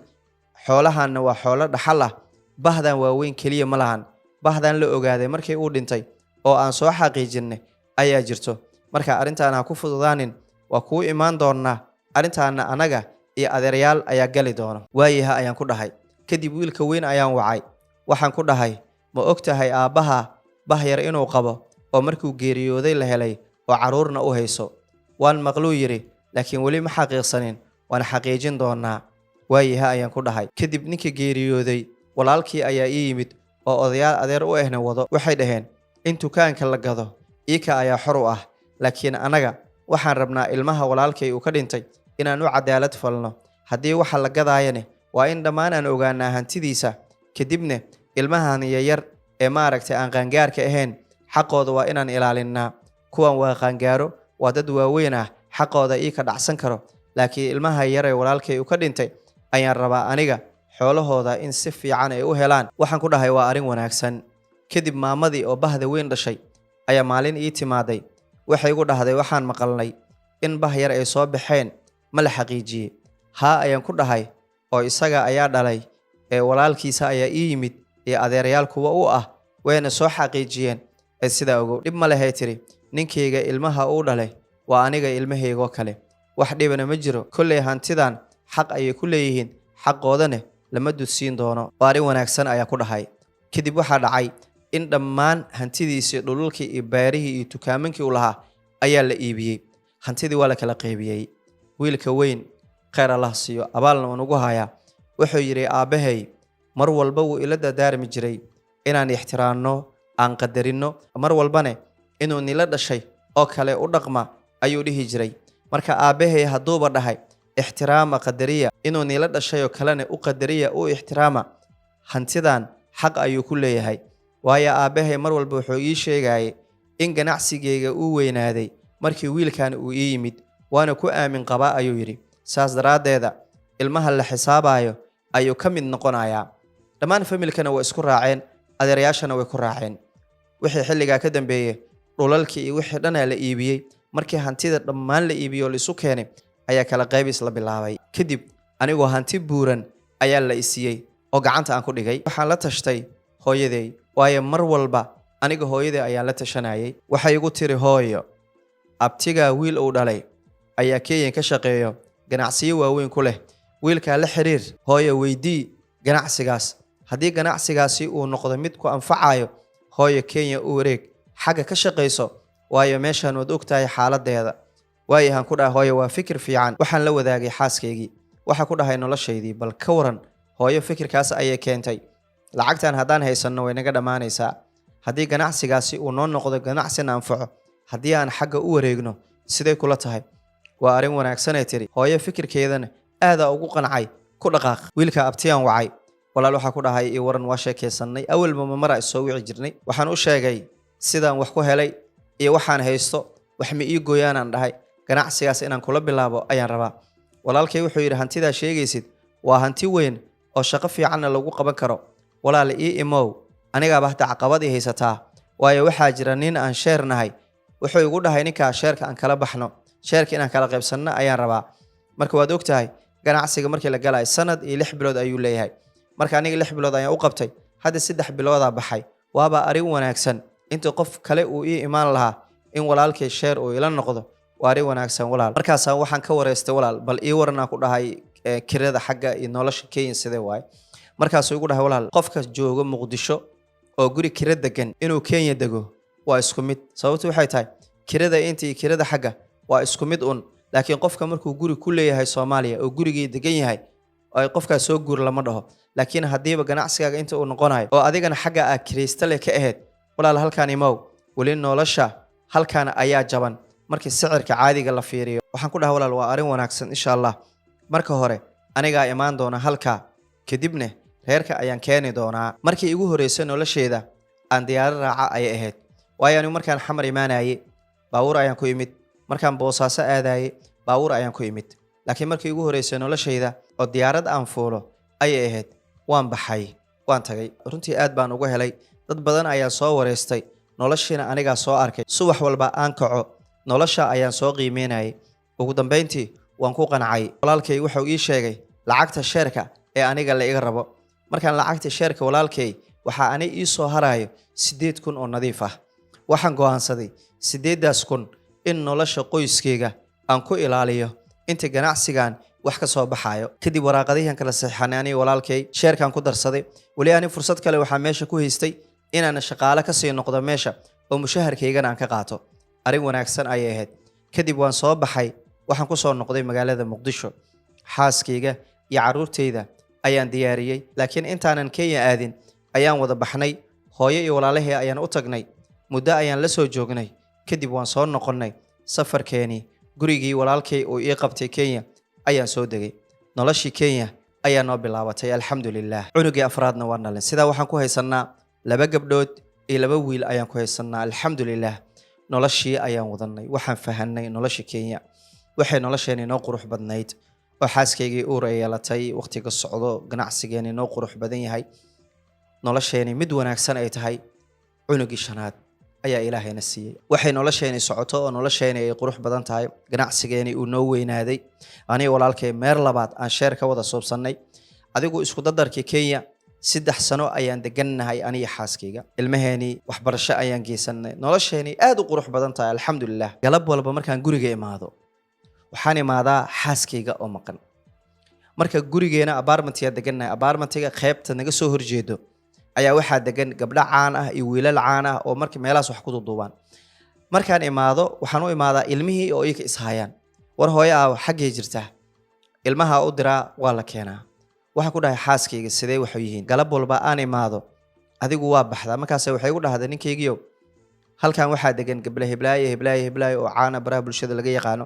xoolahanna waa xoolo dhaxal ah bahdan waaweyn keliya ma lahan bahdan la ogaaday markii uu dhintay oo aan soo xaqiijinay ayaa jirto marka arrintaan ha ku fududaanin waa kuu imaan doonaa arrintaana anaga iyo adeeryaal ayaa gali doona waayaha ayaan ku dhahay kadib wiilka weyn ayaan wacay waxaan ku dhahay ma ogtahay aabbaha bah yar inuu qabo oo markuu geeriyooday la helay oo caruurna u hayso waan maqluu yiri laakiin weli ma xaqiiqsanin waan xaqiijin doonaa waayaha ayaan ku dhahay kadib ninkii geeriyooday walaalkii ayaa ii yimid oo odayaal adeer u ehna wado waxay dhaheen in dukaanka la gado iika ayaa xor u ah laakiin anaga waxaan rabnaa ilmaha walaalkay uu ka dhintay inaan u cadaalad falno haddii waxa la gadaayane waa in dhammaan aan ogaanaa hantidiisa kadibna ilmahan yar ee maaragtay aan qaangaarka ahayn xaqooda waa inaan ilaalinaa kuwan waa qaangaaro waa dad waaweyn ah xaqooda ii ka dhacsan karo laakiin ilmaha yar ee walaalkay uu ka dhintay ayaan rabaa aniga xoolahooda in si fiican ay u helaan waxaan ku dhahay waa arrin wanaagsan kadib maamadii oo bahda weyn dhashay ayaa maalin ii timaaday waxay igu dhahday waxaan maqalnay in bah yar ay soo baxeen ma la xaqiijiyey haa ayaan ku dhahay oo isaga ayaa dhalay ee walaalkiisa ayaa ii yimid iyo adeerayaal kuwa u ah wayna soo xaqiijiyeen ee sidaa ogow dhib ma lehay tiri ninkayga ilmaha uu dhalay waa aniga ilmahaygoo kale wax dhibana ma jiro kolley hantidan xaq ayay ku leeyihiin xaqoodane lama dudsiin doono waa arrin wanaagsan ayaa ku dhahay kadib waxaa dhacay in dhammaan hantidiisii dhululkii iyo beerihii iyo dukaamankii u lahaa ayaa la iibiyey hantidii waa la kala qaybiyey wiilka weyn khayr allah siiyo abaalna uun ugu hayaa wuxuu yidhi aabbahay mar walba wuu ila dadaarmi jiray inaan ixtiraamno aan qadarinno mar walbane inuu nila dhashay oo kale u dhaqma ayuu dhihi jiray marka aabbahay hadduuba dhahay ixtiraama qadariya inuu nila dhashay oo kalena u qadariya u ixtiraama hantidan xaq ayuu ku leeyahay waayo aabbahay mar walba wuxuu ii sheegayay in ganacsigayga uu weynaaday markii wiilkan uu ii yimid waana ku aamin qabaa ayuu yidhi saas daraaddeeda ilmaha la xisaabayo ayuu ka mid noqonayaa dhammaan familkana way isku raaceen adeerayaashana way ku raaceen wixii xilligaa ka dambeeyey dhulalkii iyo wixii dhanaa la iibiyey markii hantida dhammaan la iibiyey oo laisu keenay ayaa kala qaybis la bilaabay kadib anigoo hanti buuran ayaa la isiiyey oo gacanta aan ku dhigay waxaan la tashtay hooyaday waayo mar walba aniga hooyaday ayaan la tashanayay waxay igu tiri hooyo abtigaa wiil uu dhalay ayaa Kenya ka shaqeeyo ganacsiyo waaweyn ku leh wiilka la xiriir hooyo weydii ganacsigaas haddii ganacsigaasi uu noqdo mid ku anfacayo hooyo Kenya u wareeg xagga ka shaqeyso waayo meeshan wad ogtahay xaaladeeda waayahan ku dhahay hooyo waa fikir fiican waxaan la wadaagay xaaskaygii waxa ku dhahay noloshaydii bal ka waran hooyo fikirkaas ayay keentay lacagtan haddaan haysanno way naga dhamaanaysaa haddii ganacsigaasi uu noo noqdo ganacsi anfaco haddii aan xagga u wareegno siday kula tahay waa arrin wanaagsan ay tiri hooyo fikirkeedana aada ugu qancay ku dhaqaaq wiilka abtiyaan wacay walaal waxa ku dhahay ii waran waa sheekeysanay awalba mara soo wici jirnay waxaan u sheegay sidaan wax ku helay iyo waxaan haysto wax ma ii gooyaan dhahay ganacsigaas inaan kula bilaabo ayaan rabaa walaalkay wuxuu yiri hantidaa sheegaysid waa hanti weyn oo shaqo fiican lagu qaban karo walaal ii imow aniga bahta caqabad haysataa waayo waxaa jira nin aan sheernahay wuxuu igu dhahay ninka sheerka aan kala baxno sheerka inaan kala qaybsanno ayaan rabaa marka waad ogtahay ganacsiga markii la galay sanad iyo 6 bilood ayuu leeyahay marka aniga 6 bilood ayaan u qabtay hadda 3 bilood baxay waaba arrin wanaagsan inta qof kale uu ii imaan lahaa in walaalkay sheer uu ila noqdo waa arrin wanaagsan walaal markaas waxaan ka wareystay walaal bal ii warna ku dhahay kirada xagga iyo nolosha Kenya sidee waay markaas uu igu dhahay walaal qofka jooga Muqdisho oo guri kira degan inuu Kenya dego waa isku mid sababtu waxay tahay kirada intii kirada xagga waa isku mid laakiin qofka markuu guri ku leeyahay Soomaaliya oo gurigii degan yahay ay qofka soo guur lama dhaho laakiin hadiiba ganacsigaaga inta uu noqonayo oo adigana xagga ah Kriistale ka ahayd walaal halkaan imow wali nolosha halkaan ayaa jaban markii sicirka caadiga la fiiriyo waxaan ku dhahay walaal waa arrin wanaagsan insha Allah marka hore aniga imaan doona halka kadibna reerka ayaan keeni doonaa markii igu horeysay nolosheeda aan diyaar raaca ay ahayd waayo markaan xamar imaanayay baawur ayaan ku imid markaan boosaaso aadayay baawur ayaan ku imid laakiin markii igu horeysay nolosheeda oo diyaarad aan fuulo ay ahayd waan baxay waan tagay runtii aad baan ugu helay dad badan ayaa soo wareystay noloshiina aniga soo arkay subax walba aan kaco nolosha ayaan soo qiimeynayay ugu dambeyntii waan ku qancay walaalkay wuxuu ii sheegay lacagta sheerka ee aniga la iga rabo. Markaan lacagta sheerka walaalkay waxa ani ii soo harayo 8,000 oo nadiif ah. Waxaan go'aansaday 8,000 in nolosha qoyskeyga aan ku ilaaliyo inta ganacsigan wax ka soo baxayo. Kadib waraaqadihiin kala saxiixanay ani walaalkay sheerkan ku darsaday. Wali ani fursad kale waxaa meesha ku haystay inaan shaqaale ka sii noqdo meesha oo mushaharkaygana aan ka qaato. Arrin wanaagsan ayay ahayd. Kadib waan soo baxay, waxaan ku soo noqday magaalada Muqdisho. Xaaskeyga iyo carruurteyda ayaan diyaariyey, laakiin intaanan Kenya aadin ayaan wada baxnay. Hooyo iyo walaalahey ayaan u tagnay, muddo ayaan la soo joognay. Kadib waan soo noqonnay. Safarkeeni gurigii walaalkay oo ii qabtay Kenya ayaan soo degay. Noloshii Kenya ayaa noo bilaabatay alxamdulillaah. Cunugii afraadna waan dhalin. Sidaa waxaan ku haysanaa 2 gabdhood iyo 2 wiil ayaan ku haysanaa alxamdulillaah. noloshii ayaan wadanay. Waxaan fahanay noloshii Kenya waxay nolosheena noo qurux badnayd oo xaaskaygii uur ay yeelatay waqtiga socdo ganacsigeena noo qurux badan yahay. nolosheena mid wanaagsan ay tahay. cunugii shanaad ayaa Ilaahayna siiyay. waxay nolosheena socoto oo nolosheena ay qurux badan tahay. ganacsigeena uu noo weynaaday. aniga walaalkay meer labaad aan sheer ka wada soobsanay. adigu isku dadarkii Kenya 3 sano ayaan degannahay aniga xaaskayga. ilmaheeni waxbarasho ayaan geysanay. nolosheeni aad u qurux badan tahay alxamdulillaah. galab walba markaan guriga imaado waxaan imaadaa xaaskayga oo maqan. marka gurigeena apartment-ya degannahay. apartment-ga qaybta naga soo horjeedo ayaa waxaa degan gabdho caan ah iyo wiilal caan ah oo markii meelahaas wax ku duubaan. markaan imaado waxaan u imaadaa ilmihii oo iyaga ishayaan. war hooyo ah xaggee jirtaa? ilmaha u diraa waa la keenaa. waxaan ku dhahay xaaskayga sidee wax yihiin? galab walba aan imaado adigu waa baxdaa. markaas waxay igu dhahday ninkaygiyo halkan waxaa degan gabdho heblaayo oo caana baraha bulshada laga yaqaano.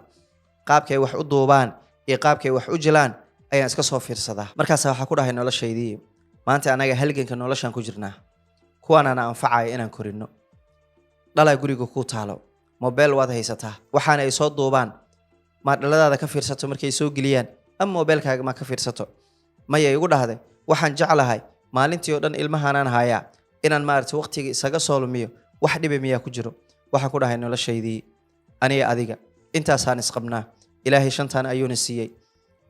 qaabkay wax u duubaan iyo qaabkay wax u jilaan ayaan iska soo fiirsadaa. markaas waxaa ku dhahay noloshaydii maanta anaga halganka noloshaan ku jirnaa. kuwaanana anfacaya inaan korino. dhalaa guriga ku taalo. mobile waad haysataa. waxaana ay soo duubaan ma dhaladaada ka fiirsato markay soo geliyaan ama mobilekaaga ma ka fiirsato. maya igu dhahday waxaan jeclahay maalintii oo dhan ilmahaanaan hayaa inaan maaragtay waqtiga isaga soo lumiyo. wax dhibi miyaa ku jiro? waxaan ku dhahay noloshaydii aniga adiga intaasaan isqabnaa. ilaahay 5 ayuuna siiyey.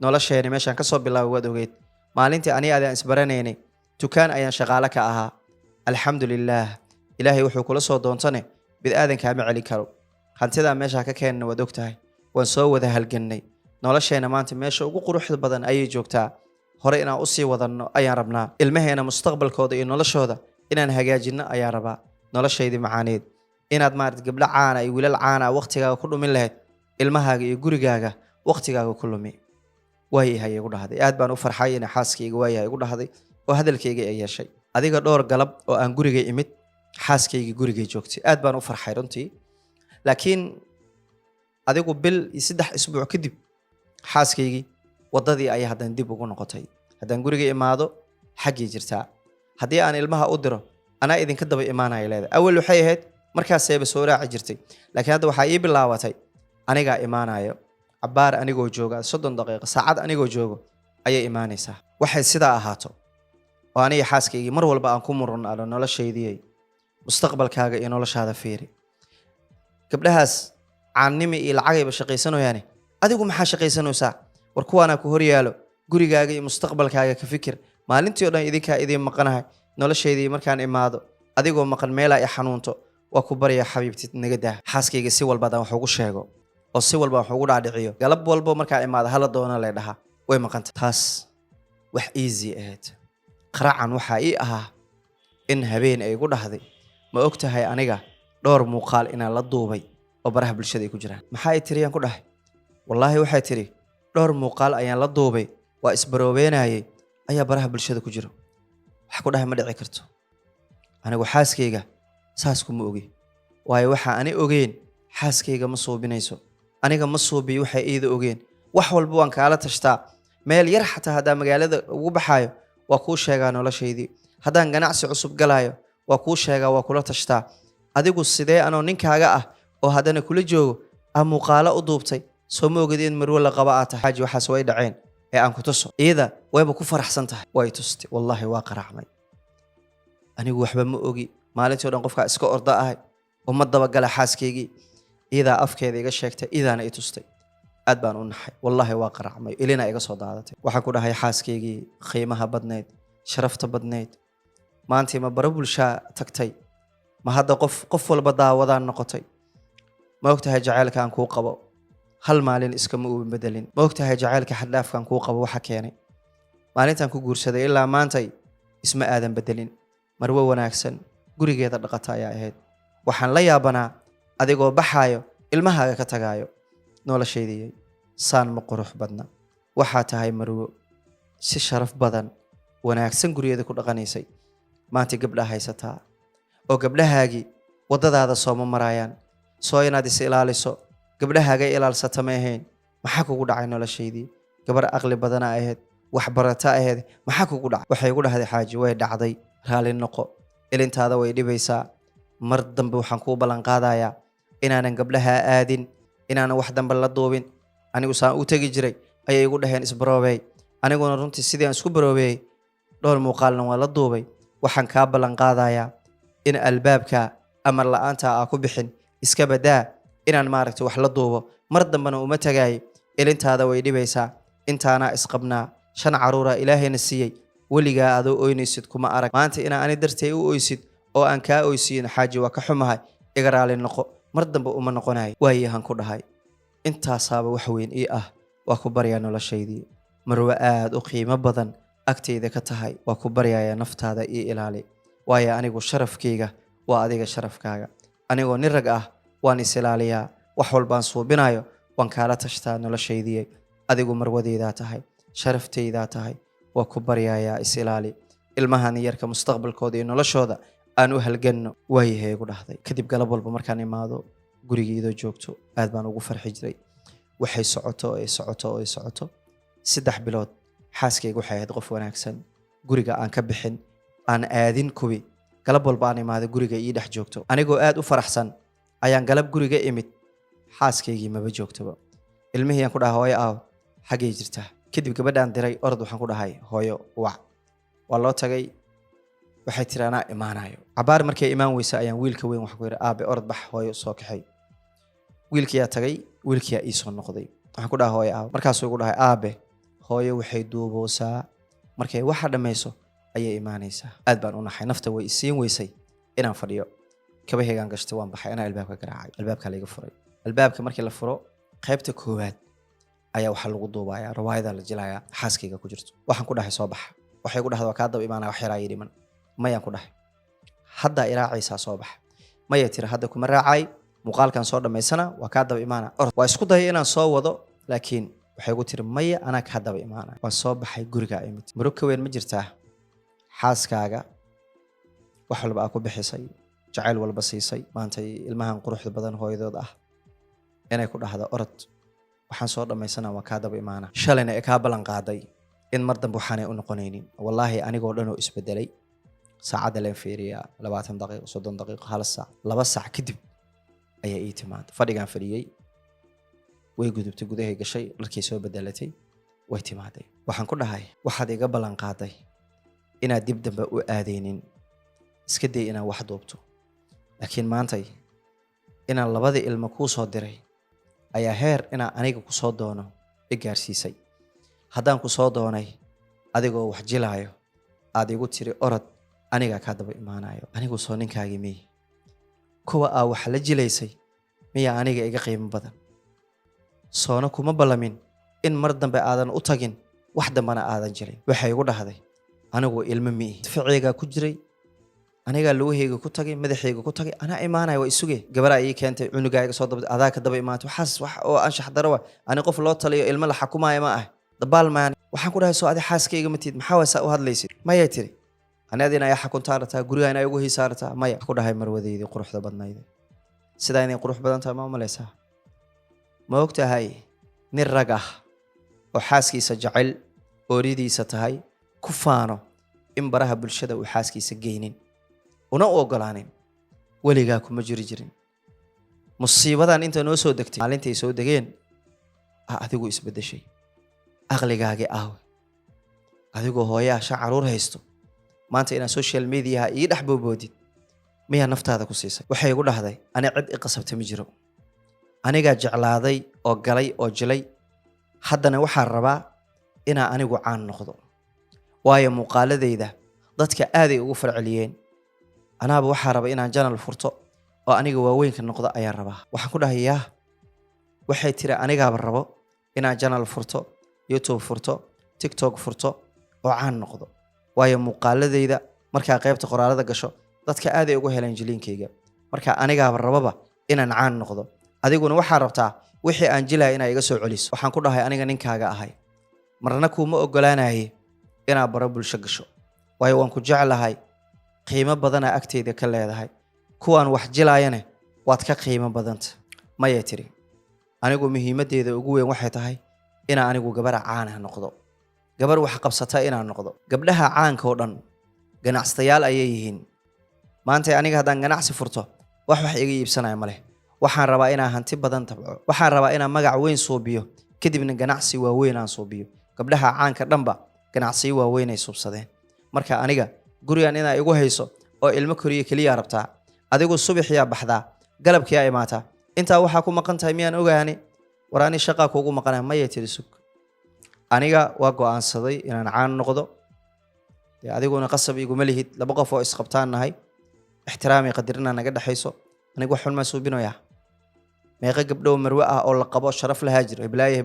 nolosheena meeshaan ka soo bilaabay waad ogeyd. maalintii aniga adaan isbaranaynay dukaan ayaan shaqaale ka ahaa. alxamdulillaah. ilaahay wuxuu kula soo doontane bid'aadanka ma celin karo. hantidaa meesha ka keenna waad ogtahay. waan soo wada halgannay. nolosheena maanta meesha ugu quruxda badan ayay joogtaa. hore inaan u sii wadanno ayaan rabnaa. ilmaheena mustaqbalkooda iyo noloshooda inaan hagaajinno ayaan rabaa. noloshaydii macaaneed inaad maarad gabdho caana iyo wiilal caana waqtigaaga ku dhumin lahayd ilmahaaga iyo gurigaaga waqtigaaga ku lumi. waayahay igu dhahday. aad baan u farxay in xaaskayga waayahay igu dhahday oo hadalkayga ay yeeshay. adiga dhowr galab oo aan guriga imid xaaskayga gurigay joogtay. aad baan u farxay runtii. laakiin adigu bil iyo 3 isbuuc kadib xaaskaygii wadadii ay hadan dib ugu noqotay. haddaan guriga imaado xaggii jirtaa. haddii aan ilmaha u diro anaa idinka daba imaanaya leedahay. awal waxay ahayd markaasayba soo raaci jirtay. laakiin hadda waxaa ii bilaabatay anigaa imaanayo. cabaar anigoo jooga 30 daqiiqo saacad anigoo joogo ayay imaanaysaa. waxay sidaa ahaato oo aniga xaaskaygii mar walba aan ku murnaano noloshaydii mustaqbalkaaga iyo noloshaada fiiri. gabdhahaas caannimi iyo lacagayba shaqaysanayaane adigu maxaa shaqaysanaysaa? war kuwaana ku hor yaalo. gurigaaga iyo mustaqbalkaaga ka fikir. maalintii oo dhan idinkaa idiin maqanahay. noloshaydii markaan imaado adigoo maqan meelaa i xanuunto waa ku barya xabiibti naga daa. xaaskayga si walba wax ugu sheego oo si walba wax ugu dhaadhiciyo. galab walba markaa imaado hala doona lay dhahaa way maqanta. taas wax easy ahayd. qaracan waxaa ii ahaa in habeen ay igu dhahday ma og tahay aniga dhowr muuqaal inaan la duubay oo baraha bulshada ay ku jiraan. maxaa ay tiriyaan ku dhahay? wallaahi waxay tiri dhowr muuqaal ayaan la duubay waa isbaroobeynayay ayaa baraha bulshada ku jiro. wax ku dhahay ma dhici karto. anigu xaaskayga saas kuma ogi. waayo waxa ani ogeyn xaaskayga ma suubinayso. aniga ma suubiyo waxay iida ogeen. wax walba waan kaala tashtaa. meel yar xataa haddaan magaalada ugu baxaayo waa kuu sheegaa noloshaydii. haddaan ganacsi cusub galaayo waa kuu sheegaa waa kula tashtaa. adigu sidee anoo ninkaaga ah oo haddana kula joogo aan muuqaalo u duubtay soo ma ogid in marwo la qaba aad tahay. xaaji waxaas way dhaceen ee aan ku tuso. iyada wayba ku faraxsan tahay. way tustay. wallaahi waa qaracmay. anigu waxba ma ogi. maalintii oo dhan qofkaa iska orda ahay oo ma dabagala xaaskaygii. iyadaa afkeeda iga sheegtay. iyadaana i tustay. aad baan u naxay wallaahi waa qaracmay ilina iga soo daadatay waxaan ku dhahay xaaskaygii qiimaha badneyd sharafta badneyd maantii ma bara bulshaa tagtay ma hadda qof walba daawadaan noqotay ma ogtahay jacaylka aan kuu qabo hal maalin iskama uubin bedelin ma ogtahay jacaylka xadhaafkan kuu qabo waxa keenay maalintan ku guursaday ilaa maantay isma aadan bedelin marwo wanaagsan gurigeeda dhaqata ayaa ahayd waxaan la yaabanaa adigoo baxaayo ilmahaaga ka tagaayo noloshaydii saan ma qurux badna waxaa tahay marwo si sharaf badan wanaagsan gurigeeda ku dhaqanaysay maanta gabdhaha haysataa oo gabdhahaagii waddadaada sooma maraayaan soo inaad is ilaaliso gabdhahaaga ilaalsata ma ahayn maxaa kugu dhacay noloshaydii gabar aqli badana ahayd wax barata ahayd maxaa kugu dhacay waxay igu dhahday xaaji way dhacday raali noqo ilintaada way dhibaysaa mar dambe waxaan kuu ballan qaadayaa inaanan gabdhaha aadin inaanan wax dambe la duubin anigu saan u tegi jiray ayay igu dhaheen isbaroobey aniguna runtii sidii aan isku baroobeeyey dhowr muuqaalna waa la duubay waxaan kaa ballan qaadayaa in albaabka amar la'aanta aa ku bixin iska badaa inaan maaragtay wax la duubo mar dambena uma tagaayo ilintaada way dhibaysaa intaanaa isqabnaa 5 caruura ilaahayna siiyey weligaa adoo oynaysid kuma arag maanta inaa ani dartay u oysid oo aan kaa oysiin xaaji waa ka xumahay iga raali noqo mar dambe uma noqonayo waayahan ku dhahay intaasaaba wax weyn ii ah waa ku baryaa noloshaydii marwa aad u qiimo badan agtayda ka tahay waa ku baryayaa naftaada ii ilaali waayo anigu sharafkayga waa adiga sharafkaaga anigoo nin rag ah waan is ilaaliyaa wax walbaan suubinayo waan kaala tashtaa noloshaydii adigu marwadeydaa tahay sharaftaydaa tahay waa ku baryayaa is ilaali ilmahan yarka mustaqbalkooda iyo noloshooda aan u halganno waayahay igu dhahday kadib galab walba markaan imaado gurigeedoo joogto aad baan ugu farxi jiray waxay socoto 3 bilood xaaskayga waxay ahayd qof wanaagsan guriga aan ka bixin aan aadin kuwi galab walba aan imaado guriga ii dhex joogto anigoo aad u faraxsan ayaan galab guriga imid xaaskaygii maba joogtoba ilmihii aan ku dhahay hooyo aaw xaggay jirtaa kadib gabadhaan diray orod waxaan ku dhahay hooyo wac waa loo tagay waxay tiri anaa imaanayo cabaar markay imaan weysa ayaan wiilka weyn waxaan ku yidhi aabe orod bax hooyo soo kaxay wiilkiyaa tagay wiilkiyaa ii soo noqday waxaan ku dhahay hooyo aaw markaasuu igu dhahay aabe hooyo waxay duuboosaa markay waxa dhammayso ayay imaanaysaa aad baan u naxay nafta way isiin weysay inaan fadhiyo kabahaygaan gashtay waan baxay anaa albaabka garaacay albaabka layga furay albaabka markii la furo qaybta koowaad ayaa waxaa lagu duubayaa rawaayada la jilayaa xaaskayga ku jirto waxaan ku dhahay soo baxa waxay ku dhahday waa kaa daba imaanaya wax yaraa ii dhiman mayaan ku dhahay haddaa iraacaysaa soo baxa maya tiri hadda kuma raacay muuqaalkan soo dhammaysana waa kaa daba imaana waa isku dayay inaan soo wado laakiin waxay ku tiri maya anaa kaa daba imaana waa soo baxay guriga imid murug ka weyn ma jirtaa xaaskaaga wax walba aa ku bixisay jacayl walba siisay maantay ilmahan quruxda badan hooyadood ah inay ku dhahdo orod waxaan soo dhammaysanaa waa kaa daba imaana shalayna ee kaa ballan qaaday in mar dambe waxaanay u noqonaynin wallaahi anigoo dhan oo isbedelay saacadda leen fiiriyaa 20 daqiiqo 30 daqiiqo 1 saac 2 saac kadib ayaa ii timaad fadhigaan fadhiyey way gudubtay gudahay gashay dharkii soo bedelatay way timaaday waxaan ku dhahay waxaad iga ballan qaaday inaad dib dambe u aadaynin iska day inaad wax duubto laakiin maantay inaan 2 ilmo kuu soo diray ayaa heer inaan aniga ku soo doono i gaarsiisay haddaan ku soo doonay adigoo wax jilaayo aad igu tiri orod anigaa kaa daba imaanayo anigu soo ninkaagii miyi kuwa aa wax la jilaysay miyaa aniga iga qiimo badan soona kuma ballamin in mar dambe aadan u tagin wax dambana aadan jilin waxay igu dhahday anigu ilmo miyi ficiygaa ku jiray anigaa lugahayga ku tagay madaxayga ku tagay anaa imaanaya waa isuge gabaraa ii keentay cunugaa iga soo dabtay adaa ka daba imaantay waxaas wax oo anshax darawa ani qof loo taliyo ilmo la xakumaayo ma ah dabaal maan waxaan ku dhahay soo adi xaaskayga ma tiid maxaa waysaa u hadlaysid mayay tiri ani adina ayaa xakuntaa rataa guriga inaa ugu hiisaa rataa maya ku dhahay marwadeydii quruxda badnayda sidaa inay qurux badan tahay ma umalaysaa ma og tahay nin rag ah oo xaaskiisa jecel ooridiisa tahay ku faano in baraha bulshada uu xaaskiisa geynin una u ogolaanin weligaa kuma jirin musiibadan inta noo soo degtay maalintay soo degeen adigu isbedeshay aqligaagii aawe adigoo hooyaa 5 caruur haysto maanta inaa social media ii dhex boboodid miyaa naftaada ku siisay waxay igu dhahday ani cid i qasabtay ma jiro anigaa jeclaaday oo galay oo jilay haddana waxaan rabaa inaan anigu caan noqdo waayo muuqaaladayda dadka aaday ugu farceliyeen anaaba waxaa raba inaan janal furto oo aniga waaweynka noqdo ayaa rabaa waxaan ku dhahay yaa waxay tiri anigaaba rabo inaan janal furto YouTube furto TikTok furto oo caan noqdo waayo muuqaaladayda markaa qaybta qoraalada gasho dadka aaday ugu heleen jiliinkayga marka anigaaba rababa inaan caan noqdo adiguna waxaa rabtaa wixii aan jilay inaa iga soo celiso waxaan ku dhahay aniga ninkaaga ahay marna kuma ogolaanahay inaa baro bulsho gasho waayo waan ku jeclahay qiimo badana agteeda ka leedahay kuwaan wax jilaayane waad ka qiimo badanta maya tiri anigu muhiimadeeda ugu weyn waxay tahay inaan anigu gabar caan ah noqdo gabar wax qabsata inaan noqdo gabdhaha caanka oo dhan ganacsayaal ayay yihiin maanta aniga haddaan ganacsi furto wax iga iibsanaya ma leh waxaan rabaa inaan hanti badan tabco waxaan rabaa inaan magac weyn suubiyo kadibna ganacsi waaweyn aan suubiyo gabdhaha caanka dhanba ganacsiyo waaweyn ay suubsadeen marka aniga gurigan inaa igu hayso oo ilmo koriye kaliya rabtaa adigu subaxiyaa baxdaa galabkiyaa imaataa intaa waxaa ku maqan tahay miyaan ogaani waraani shaqaa kuugu maqanaa maya tiri sug aniga waa go'aansaday inaan caan noqdo adiguna qasab iguma lihid laba qof oo isqabtaan nahay ixtiraami qadirina naga dhaxayso aniga wax xun ma suubinoyaa meeqa gabdhow marwe ah oo la qabo sharaf lahaa jiro hiblaaye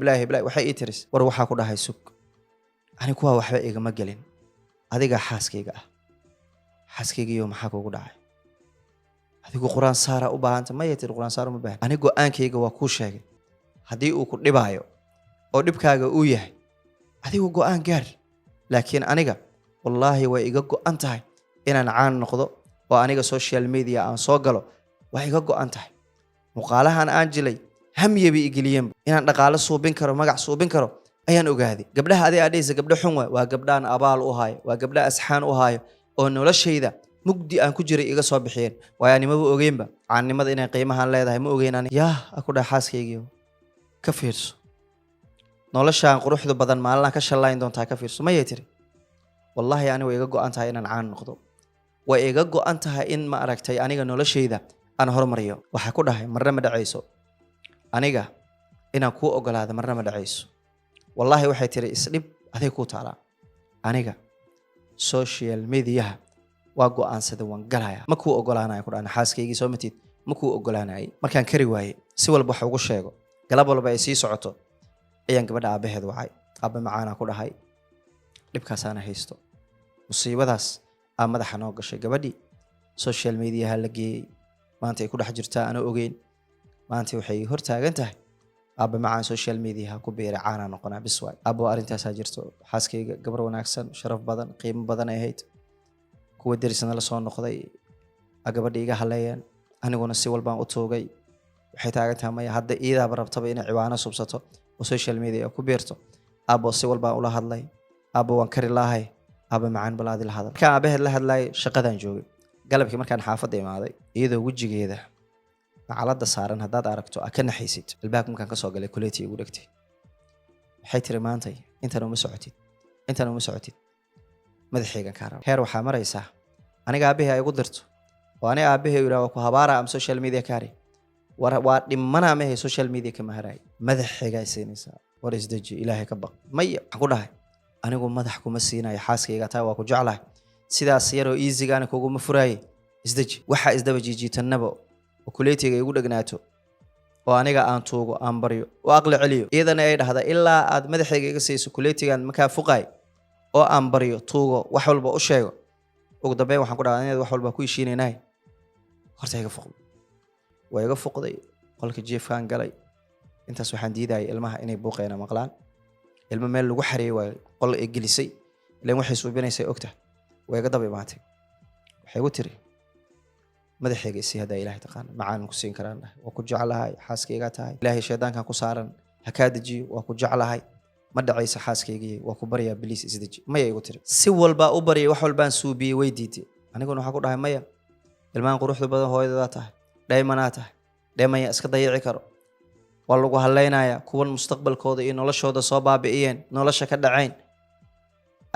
waxay ii tiris war waxaa ku dhahay sug ani kuwa waxba igama gelin adiga xaaskayga ah xaaskaygiyo maxaa kuugu dhacay adigu quraan saara u baahanta ma yeetir quraan saara ma baahan anigu aankayga waa ku sheegay hadii uu ku dhibaayo oo dhibkaaga uu yahay adigu go'aan gaar laakiin aniga wallahi way iga go'an tahay inaan caan noqdo oo aniga social media aan soo galo way iga go'an tahay muuqaalahan aan jilay hamyebi igiliyeen inaan dhaqaale suubin karo magac suubin karo ayaan ogaaday gabdhaha adee adeysa gabdho xun waa gabdhaan abaal u haayo waa gabdha asxaan u haayo oo noloshayda mugdi aan ku jiray iga soo bixiyeen waayo animaba ogeynba caannimada inay qiimahan leedahay ma ogeyn ani yaa aku dhahay xaaskaygiyo ka fiirso noloshaan quruxda badan maalinaan ka shallayn doontaa ka fiirso mayay tiri wallahi ani way iga go'an tahay inaan caan noqdo way iga go'an tahay in ma aragtay aniga noloshayda aan hormariyo waxaa ku dhahay marna ma dhacayso aniga inaan kuu ogolaado marna ma dhacayso wallahi waxay tiri isdhib aday ku taalaa aniga social mediaha waa go'aansada waan galaya ma kuu ogolaanayo ku dhaana xaaskaygii soo matid ma kuu ogolaanayay markaan kari waayey si walba wax ugu sheego galab walba ay sii socoto ayaan gabadha aabaheed wacay aabba macaanaa ku dhahay dhibkaasaana haysto musiibadaas aa madaxa noo gashay gabadhii social mediaha la geeyey maanta ay ku dhex jirtaa ana ogeyn maanta waxay hor taagan tahay aabba macaan social mediaha ku beeray caanaa noqonaa bis waay aabbo arrintaasaa jirto xaaskayga gabar wanaagsan sharaf badan qiimo badan ay ahayd kuwa derisna la soo noqday gabadha iga haleeyeen aniguna si walbaan u toogay waxay taagan tahay maya hadda iidaaba rabtaba inay ciwaano subsato oo social media ku beerto aabbo si walbaan ula hadlay aabbo waan kari lahay aabba macaan balaadi la hadal markaan aabaheed la hadlayay shaqadaan joogay galabkii markaan xaafadda imaaday iyadoo wejigeeda macalada saaran haddaad aragto ka naxaysid albaabka markaan ka soo galay kuleetii igu dhegtay waxay tiri maantay intan uma socotid madaxaygan kaa raba heer waxaa maraysaa aniga aabahey ay igu dirto oo aniga aabahey yidhaha waa ku habaara ama social media kaari waa dhimana amahay social media kama haraay madaxaygaa siinaysaa war isdeji ilaahay ka baq maya waxaan ku dhahay anigu madax kuma siinayo xaaskayga taa waa ku jeclahay sidaas yaroo easygaana kuguma furaaye isdeji waxaa isdaba jiijiitannaba oo kuleetiga igu dhagnaato oo aniga aan tuugo aan baryo oo aqli celiyo iyadana ay dhahda ilaa aad madaxayga iga siiso kuleetigan makaa fuqaay oo aan baryo tuugo wax walba u sheego ugu dambeyn waxaan ku dhahaa inaad wax walba ku heshiinaynahay horta iga fuqdo waa iga fuqday qolka jiifkaan galay intaas waxaan diidayay ilmaha inay buuqeena maqlaan ilmo meel lagu xareeyay waa qol ay gelisay ilaan waxay suubinaysay ogtahay waa iga daba imaatay waxay igu tiri madaxayga isii haddaa ilaahay taqaana macaan ku siin karaan dhahay waa ku jeclahay xaaskayga tahay ilaahay shaydaankan ku saaran ha kaa dejiyo waa ku jeclahay ma dhacaysa xaaskaygii waa ku baryaa biliis isdeji maya igu tiri si walbaa u baryay wax walbaan suubiyey way diiday aniguna waxaan ku dhahay maya ilmahan quruxda badan hooyadaa tahay dhaymanaa tahay dhaymanya iska dayici karo waa lagu hadlaynayaa kuwan mustaqbalkooda iyo noloshooda soo baabi'iyeen nolosha ka dhacayn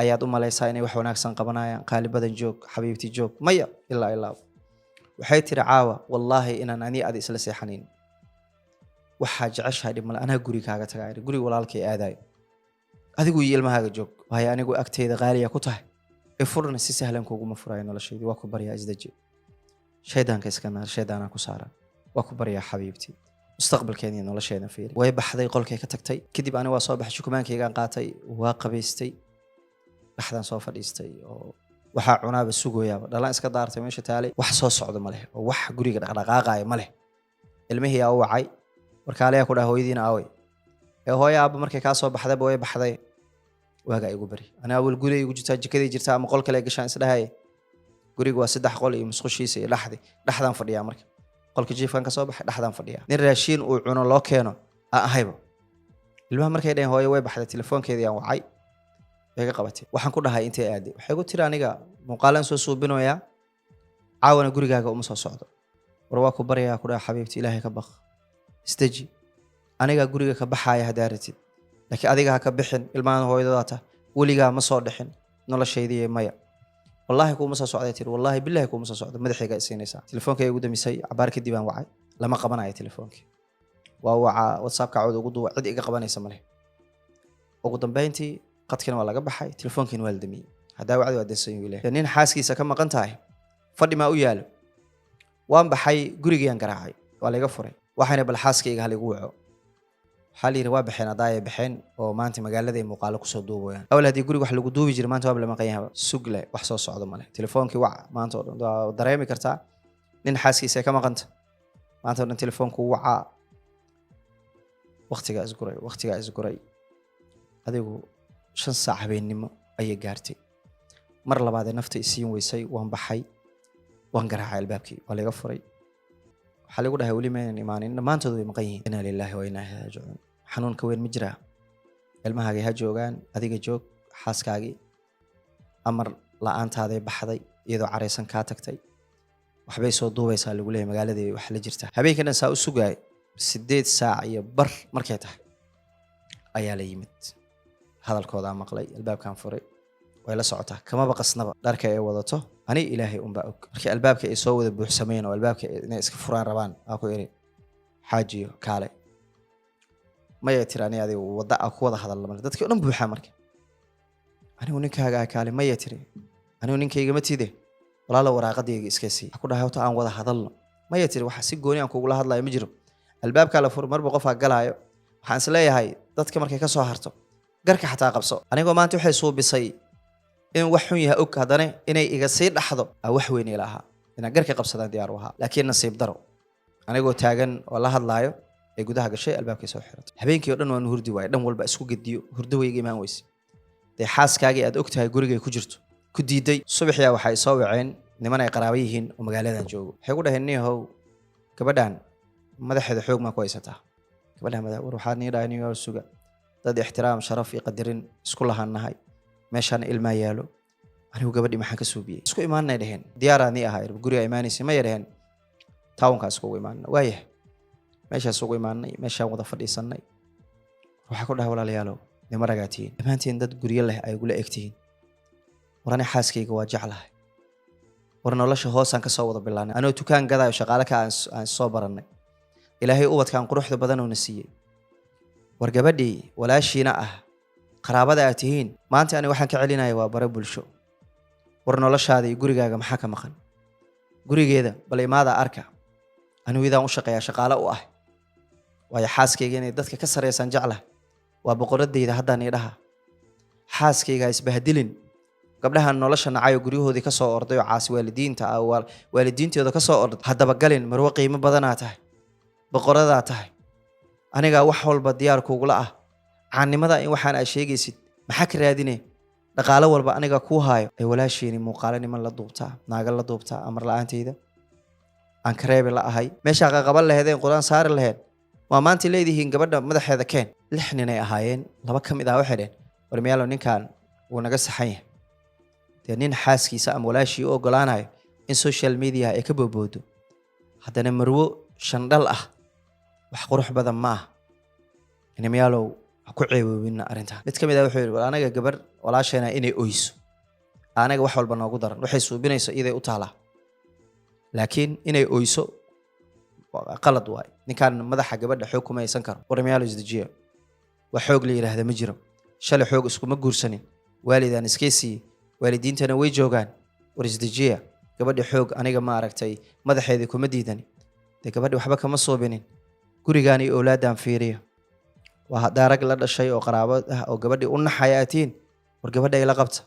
ayaad u malaysaa inay wax wanaagsan qabanayaan qaali badan joog xabiibti joog maya ilaa waxay tiri caawa wallaahi inaan ani adi isla seexanayn waxaa jeceshahay dhib male anaa gurigaaga tagaa guriga walaalkay aadayo adigu iyo ilmahaaga joog waayo anigu agteeda qaaliya ku tahay furna si sahlan kuguma furayo noloshaydii waa ku baryaa isdaji shaydaanka iska naar shaydaanaa ku saaran waa ku baryaa xabiibtii mustaqbalkeedii nolosheena fiiri way baxday qolkay ka tagtay kadib aniga waa soo baxay shukumaankaygaan qaatay waa qabaystay dhaxdan soo fadhiistay oo waxaa cunaaba sugoyaaba dhalaan iska daartay meesha taalay wax soo socdo ma leh oo wax guriga dhaqdhaqaaqaaya ma leh ilmihii aa u wacay warkaalayaa ku dhaha hooyadiina aaway hooyo aabba markay kaa soo baxdayba way baxday waagaa igu bari anaa awal guriga igu jirtaa jikadii jirtaa ama qol kale gashaan isdhahaye guriga waa 3 qol iyo musqushiisa iyo dhaxdan fadhiyaa marka qolka jiifkan ka soo baxay dhaxdan fadhiyaa nin raashiin uu cuno loo keeno ahayba ilmaha markay dhaheen hooyo way baxday telefoonkeedii aan wacay way ka qabatay waxaan ku dhahay intee aaday waxay ku tiri aniga muuqaalan soo suubinoyaa caawana gurigaaga uma soo socdo war waa ku baryaa ku dhahay xabiibti ilaahay ka baq istaji aniga guriga ka baxaya hadaaratid laakiin adiga ha ka bixin ilmahan hooyadada weligaa ma soo dhixin noloshaydii maya wallahi kuuma soo socday tiri wallahi billahi kuuma soo socdo madaxayga siinaysaa telefoonka ugu damisay cabaar kadib aan wacay lama qabanayo telefoonki waa waca whatsappka cod ugu duwa cid iga qabanaysa male ugu dambeyntii qadkina waa laga baxay telefoonkiina waa la damiyay hadaa wacdi waa dansan yahay nin xaaskiisa ka maqan tahay fadhi ma u yaalo waan baxay gurigayaan garaacay waa laga furay waxaana bal xaaskayga hal igu waco xaliir waa baxeen adaaya baxeen oo maanta magaalada ay muuqaalo ku soo duubayaan awal hadii guriga wax lagu duubi jiray maanta waa la maqayaaba sugle wax soo socdo male telefoonkii wac maanta dareemi kartaa nin xaaskiisa ka maqanta maanta oo telefoonku waca waqtiga isguray adigu 5 saac habeenimo ayay gaartay mar labaad nafta isiin weysay waan baxay waan garaacay albaabkii waa laga furay waxa lagu dhahay wali ma imaanin maantoodu way maqan yihiin inna lillahi wa inna ilayhi raaji'uun xanuun ka weyn ma jira ilmahaaga ha joogaan adiga joog xaaskaagi amar la'aantaaday baxday iyadoo careysan ka tagtay waxbay soo duubaysaa lagu leeyahay magaaladii wax la jirta habeenkana saa u sugay 8 saac iyo bar markay tahay ayaa la yimid hadalkooda maqlay albaabkan furay way la socotaa kama baqasnaba dharka ay wadato ani ilaahay umba og markii albaabka ay soo wada buuxsameen oo albaabka inay iska furaan rabaan aa ku iri xaajiyo kaale ma yeetirani adiga wada ku wada hadal mar dadkii dhan buuxa markii anigu ninkaaga kaale ma yeetiri anigu ninkayga ma tiide walaalo waraaqadayga iska sii ku dhahay aan wada hadalno ma yeetiri waxa si gooni aan kugu la hadlayo ma jiro albaabka la fur marba qof galayo waxaan isleeyahay dadka markay ka soo harto garka xataa qabso anigoo maanta waxay soo bisay in wax xun yahay og hadana inay iga sii dhaxdo wax weyn ilaaha ina garka qabsadaan diyaar waha laakiin nasiib daro anigoo taagan oo la hadlaayo ay gudaha gashay albaabkii soo xiratay habeenkii oo dhan waan hurdi waay dhan walba isku gediyo hurdo wayga imaan weyse de xaaskaagi aad ogtahay guriga ku jirto ku diiday subaxiya waxay soo waceen niman ay qaraabo yihiin oo magaaladan joogo waxay ku dhaheen niyahow gabadhan madaxeeda xoog ma ku haysataa gabadhan war waxaad niidahay niyo suga dad ixtiraam sharaf iyo qadarin isku lahaanahay meeshaan ilma yaalo anigu gabadhii maxaan ka suubiyay isku imaanay dhaheen diyaarani ahaa guriga imaanaysi ma yareen tawnkaas ugu imaanay waayah meeshaas ugu imaanay meeshaan wada fadhiisanay waxa ku dhahay walaalayaalo nima ragaatiin dhammaantiin dad guriga leh ay ugu la egtihiin warana xaaskayga waa jeclahay war nolosha hoosaan ka soo wada bilaanay anoo tukaan gadayo shaqaale ka aan soo baranay ilaahay ubadkan quruxda badan oo na siiyay war gabadhii walaashiina ah qaraabada aad tihiin maanta ani waxaan ka celinayaa waa bare bulsho war noloshaada iyo gurigaaga maxaa ka maqan gurigeeda bal imaada arka anigu idaan u shaqeeyaa shaqaale u ah waayo xaaskayga inay dadka ka sareysan jeclahay waa boqoradayda haddaan idhaha xaaskayga isbahdilin gabdhaha nolosha nacayo guryahoodii ka soo orday oo caasi waalidiintooda ka soo orday haddaba galin marwo qiimo badanaa tahay boqoradaa tahay aniga wax walba diyaar kuugula ah caannimada in waxaan ay sheegaysid maxaa ka raadinay dhaqaale walba aniga ku haayo ay walaasheeni muuqaalo niman la duubtaa naaga la duubtaa amar la'aantayda aan kareebi la ahay meesha qaban lahaydeen quraan saari lahayd waa maanta leedihiin gabadha madaxeeda keen 6 nin ay ahaayeen 2 ka mid ah waxay dheen war meelo ninkan uu naga saxan yahay de nin xaaskiisa ama walaashii u ogolaanayo in social media ay ka booboodo haddana marwo shandal ah wax qurux badan ma ah inamiyaalow ku ceewoobina arinta mid kamid ah wuxuu yiri anaga gabar walaasheena inay oyso anaga wax walba noogu daran waxay suubinayso iday u taala laakiin inay oyso qalad waay ninkan madaxa gabadha xoog kuma haysan karo warmayaal isdajiya wax xoog la yiraahdo ma jiro shalay xoog iskuma guursanin waalidaan iskay siiyey waalidiintana way joogaan war isdajiya gabadha xoog aniga ma aragtay madaxeedii kuma diidani dee gabadhi waxba kama soobinin gurigaan iyo awlaadaan fiiriyo waa haddaa rag la dhashay oo qaraabo ah oo gabadhii u naxaya atiin war gabadha ila qabta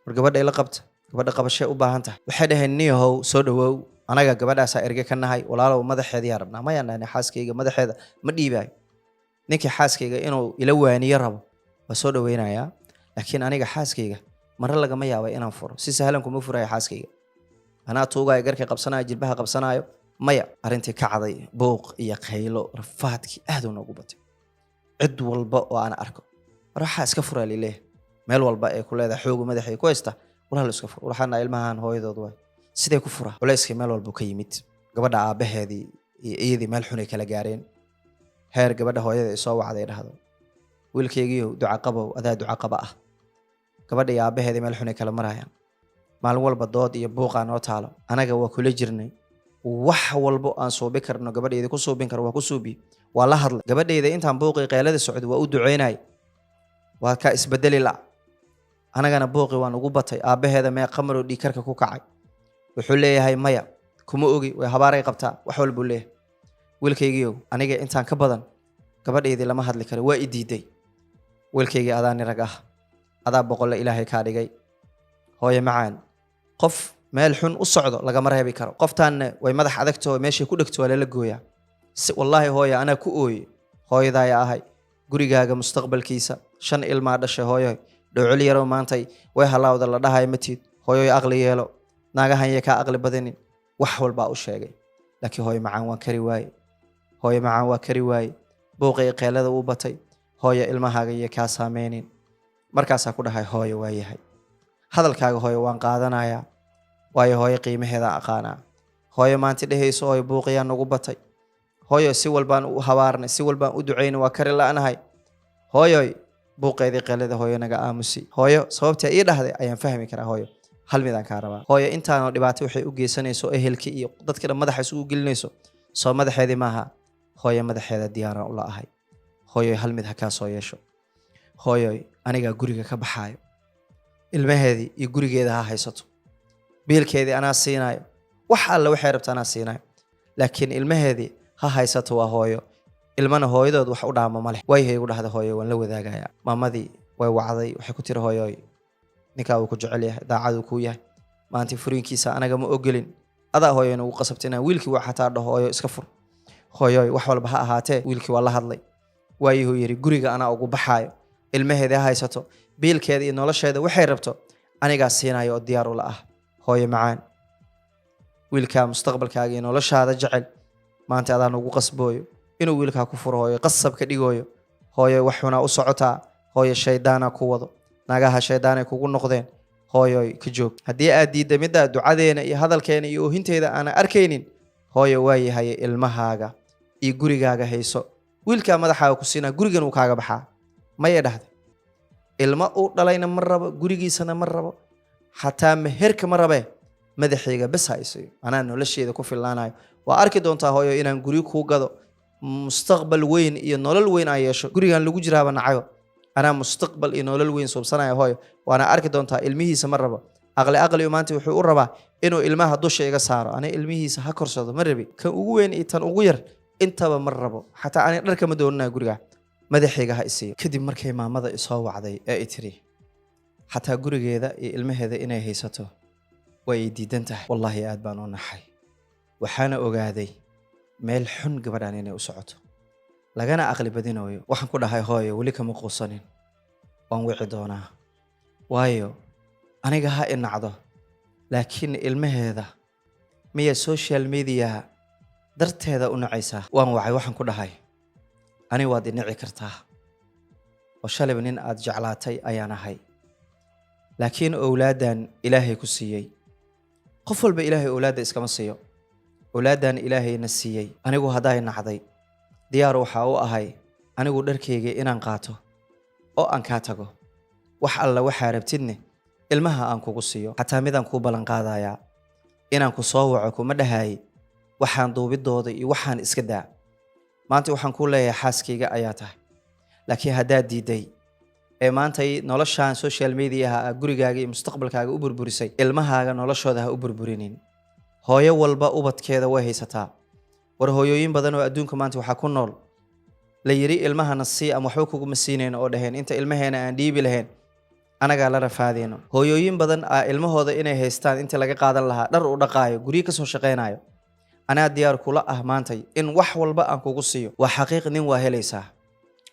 war gabadha ila qabta gabadha qabashay u baahan tahay waxay dhaheen niyahow soo dhawow anaga gabadhaasaa erge ka nahay walaalow madaxeedii yaa rabnaa mayaan dhahne xaaskayga madaxeeda ma dhiibaayo ninkii xaaskayga inuu ila waaniyo rabo waa soo dhaweynayaa laakiin aniga xaaskayga mare lagama yaabay inaan furo si sahlan kuma furayo xaaskayga anaa tuugaayo garkay qabsanaayo jilbaha qabsanaayo maya arrintii ka caday buuq iyo qaylo rafaadkii aad u noogu batay cid walba oo aan arko war waxaa iska furaa lileeyahay meel walba ee ku leedahay xoogu madaxay ku haysta walaal iska fur waxaana ilmahan hooyadood waay sidee ku furaa culayskii meel walba ka yimid gabadha aabaheedii iyo iyadii meel xun ay kala gaareen heer gabadha hooyada ay soo wacday dhahdo wiilkaygiiyo duca qabow adaa duca qaba ah gabadha iyo aabaheedii meel xun ay kala marayaan maalin walba dood iyo buuqaa noo taalo anaga waa kula jirnay wax walbo aan suubi karno gabadhayda ku suubin karo waa ku suubi waa la hadlay gabadhayda intaan buuqii qeylada socdo waa u duceynay waa ka isbedeli la anagana buuqi waan ugu batay aabaheeda mee qamaro dhiikarka ku kacay wuxuu leeyahay maya kuma ogi way habaaray qabtaa wax walbuu leeyahay wiilkaygiiyow aniga intaan ka badan gabadhaydii lama hadli karo waa i diiday wiilkaygii adaa ni rag ah adaa boqolle ilaahay kaa dhigay hooye macaan qof meel xun u socdo lagama reebi karo qoftaanna way madax adagtoo meeshay ku dhegto waa lala gooyaa si wallaahi hooye anaa ku ooye hooyadaaya ahay gurigaaga mustaqbalkiisa 5 ilmaa dhashay hooyoy dhowcol yarow maantay way halaawda la dhahayo matiid hooyoy aqli yeelo naagahan yee kaa aqli badanin wax walbaa u sheegay laakiin hooye macaan waan kari waaye hooye macaan waa kari waaye buuqii qeylada u batay hooye ilmahaaga yee kaa saameynin markaasaa ku dhahay hooye waa yahay hadalkaaga hooye waan qaadanayaa waayo hooye qiimaheeda aqaanaa hooye maanta dhehayso hooye buuqiyaa nagu batay hooyo si walbaan u habaarnay si walbaan u ducaynay waa kari la'anahay hooyoy buuqeedii qeylada hooyo naga aamusi hooyo sababtaa ii dhahday ayaan fahmi karaa hooyo hal midaan kaa rabaa hooyo intaanoo dhibaato waxay u geysanayso ehelkii iyo dadka dhan madaxa isugu gelinayso soo madaxeedii maaha hooyo madaxeeda diyaaraan ula ahay hooyoy hal mid ha kaa soo yeesho hooyoy anigaa guriga ka baxaayo ilmaheedii iyo gurigeeda ha haysato biilkeedii anaa siinaayo wax alle waxay rabta anaa siinaayo laakiin ilmaheedii ha haysato waa hooyo ilmana hooyadood wax u dhaamo ma leh wayhay igu dhahda hooyo waan la wadaagayaa maamadii way wacday waxay ku tiri hooyoy ninkaa uu ku jecel yahay daacaduu kuu yahay maantii furiinkiisa anaga ma ogolin adaa hooyo inugu qasabta inaan wiilkii waa xataa dhaho hooyo iska fur hooyoy wax walba ha ahaatee wiilkii waa la hadlay waayihuu yidhi guriga anaa ugu baxaayo ilmaheedii ha haysato biilkeeda iyo nolosheeda waxay rabto anigaa siinayo oo diyaar ula ah hooyo macaan wiilkaa mustaqbalkaaga iyo noloshaada jecel maanta adaan ugu qasbooyo inuu wiilkaa ku furo hooyo qasab ka dhigooyo hooyo wax xunaa u socotaa hooyo shaydaanaa ku wado naagaha shaydaanay kugu noqdeen hooyoy ka joog haddii aad diidda middaa ducadeena iyo hadalkeena iyo oohinteeda aanan arkaynin hooyo waayahaye ilmahaaga iyo gurigaaga hayso wiilkaa madaxaaga ku siinaa gurigan uu kaaga baxaa mayay dhahday ilmo uu dhalayna ma rabo gurigiisana ma rabo xataa meherka ma rabee madaxayga bes haysayo anaa nolosheeda ku fillaanayo waa arki doontaa hooyo inaan guri kuu gado mustaqbal weyn iyo nolol weyn aan yeesho gurigan lagu jiraaba nacayo anaa mustaqbal iyo nolol weyn suubsanaya hooyo waana arki doontaa ilmihiisa ma rabo aqli maanta wuxuu u rabaa inuu ilmaha dusha iga saaro ana ilmihiisa ha korsado ma rabi kan ugu weyn iyo tan ugu yar intaba ma rabo xataa ani dharka ma doonanayo guriga madaxayga ha isiiyo kadib markay maamada isoo wacday ee i tiri xataa gurigeeda iyo ilmaheeda inay haysato way i diidan tahay wallaahi aad baan u naxay waxaana ogaaday meel xun gabadhaan inay u socoto lagana aqli badinayo waxaan ku dhahay hooyo weli kama quusanin waan wici doonaa waayo aniga ha inacdo laakiin ilmaheeda miya social media darteeda u nacaysaa waan wacay waxaan ku dhahay ani waad inici kartaa oo shalayba nin aad jeclaatay ayaan ahay laakiin owlaadan ilaahay ku siiyey qof walba ilaahay owlaadda iskama siiyo owlaadan ilaahayna siiyey anigu hadday nacday diyaar waxaa u ahay anigu dharkayga inaan qaato oo aan kaa tago wax alla waxaa rabtidne ilmaha aan kugu siiyo xataa midaan kuu ballan qaadayaa inaan ku soo waco kuma dhahaay waxaan duubidooda iyo waxaan iska daa. maanta waxaan ku leeyahay xaaskayga ayaa tahay, laakiin haddaad diiday ee maanta noloshaan social mediaha gurigaaga iyo mustaqbalkaaga u burburisay, ilmahaaga noloshooda ha u burburinin. hooyo walba ubadkeeda way haysataa. war hooyooyin badan oo adduunka maanta waxaa ku nool la yiri ilmahana sii ama waxba kuguma siinayno oo dhaheen inta ilmaheena aan dhiibi lahayn anagaa la rafaadeyno. hooyooyin badan ilmahooda inay haystaan inta laga qaadan lahaa dhar u dhaqaayo, guryo kasoo shaqaynayo. anaa diyaar kula ah maantay in wax walba aan kugu siiyo. waa xaqiiq, nin waa helaysaa,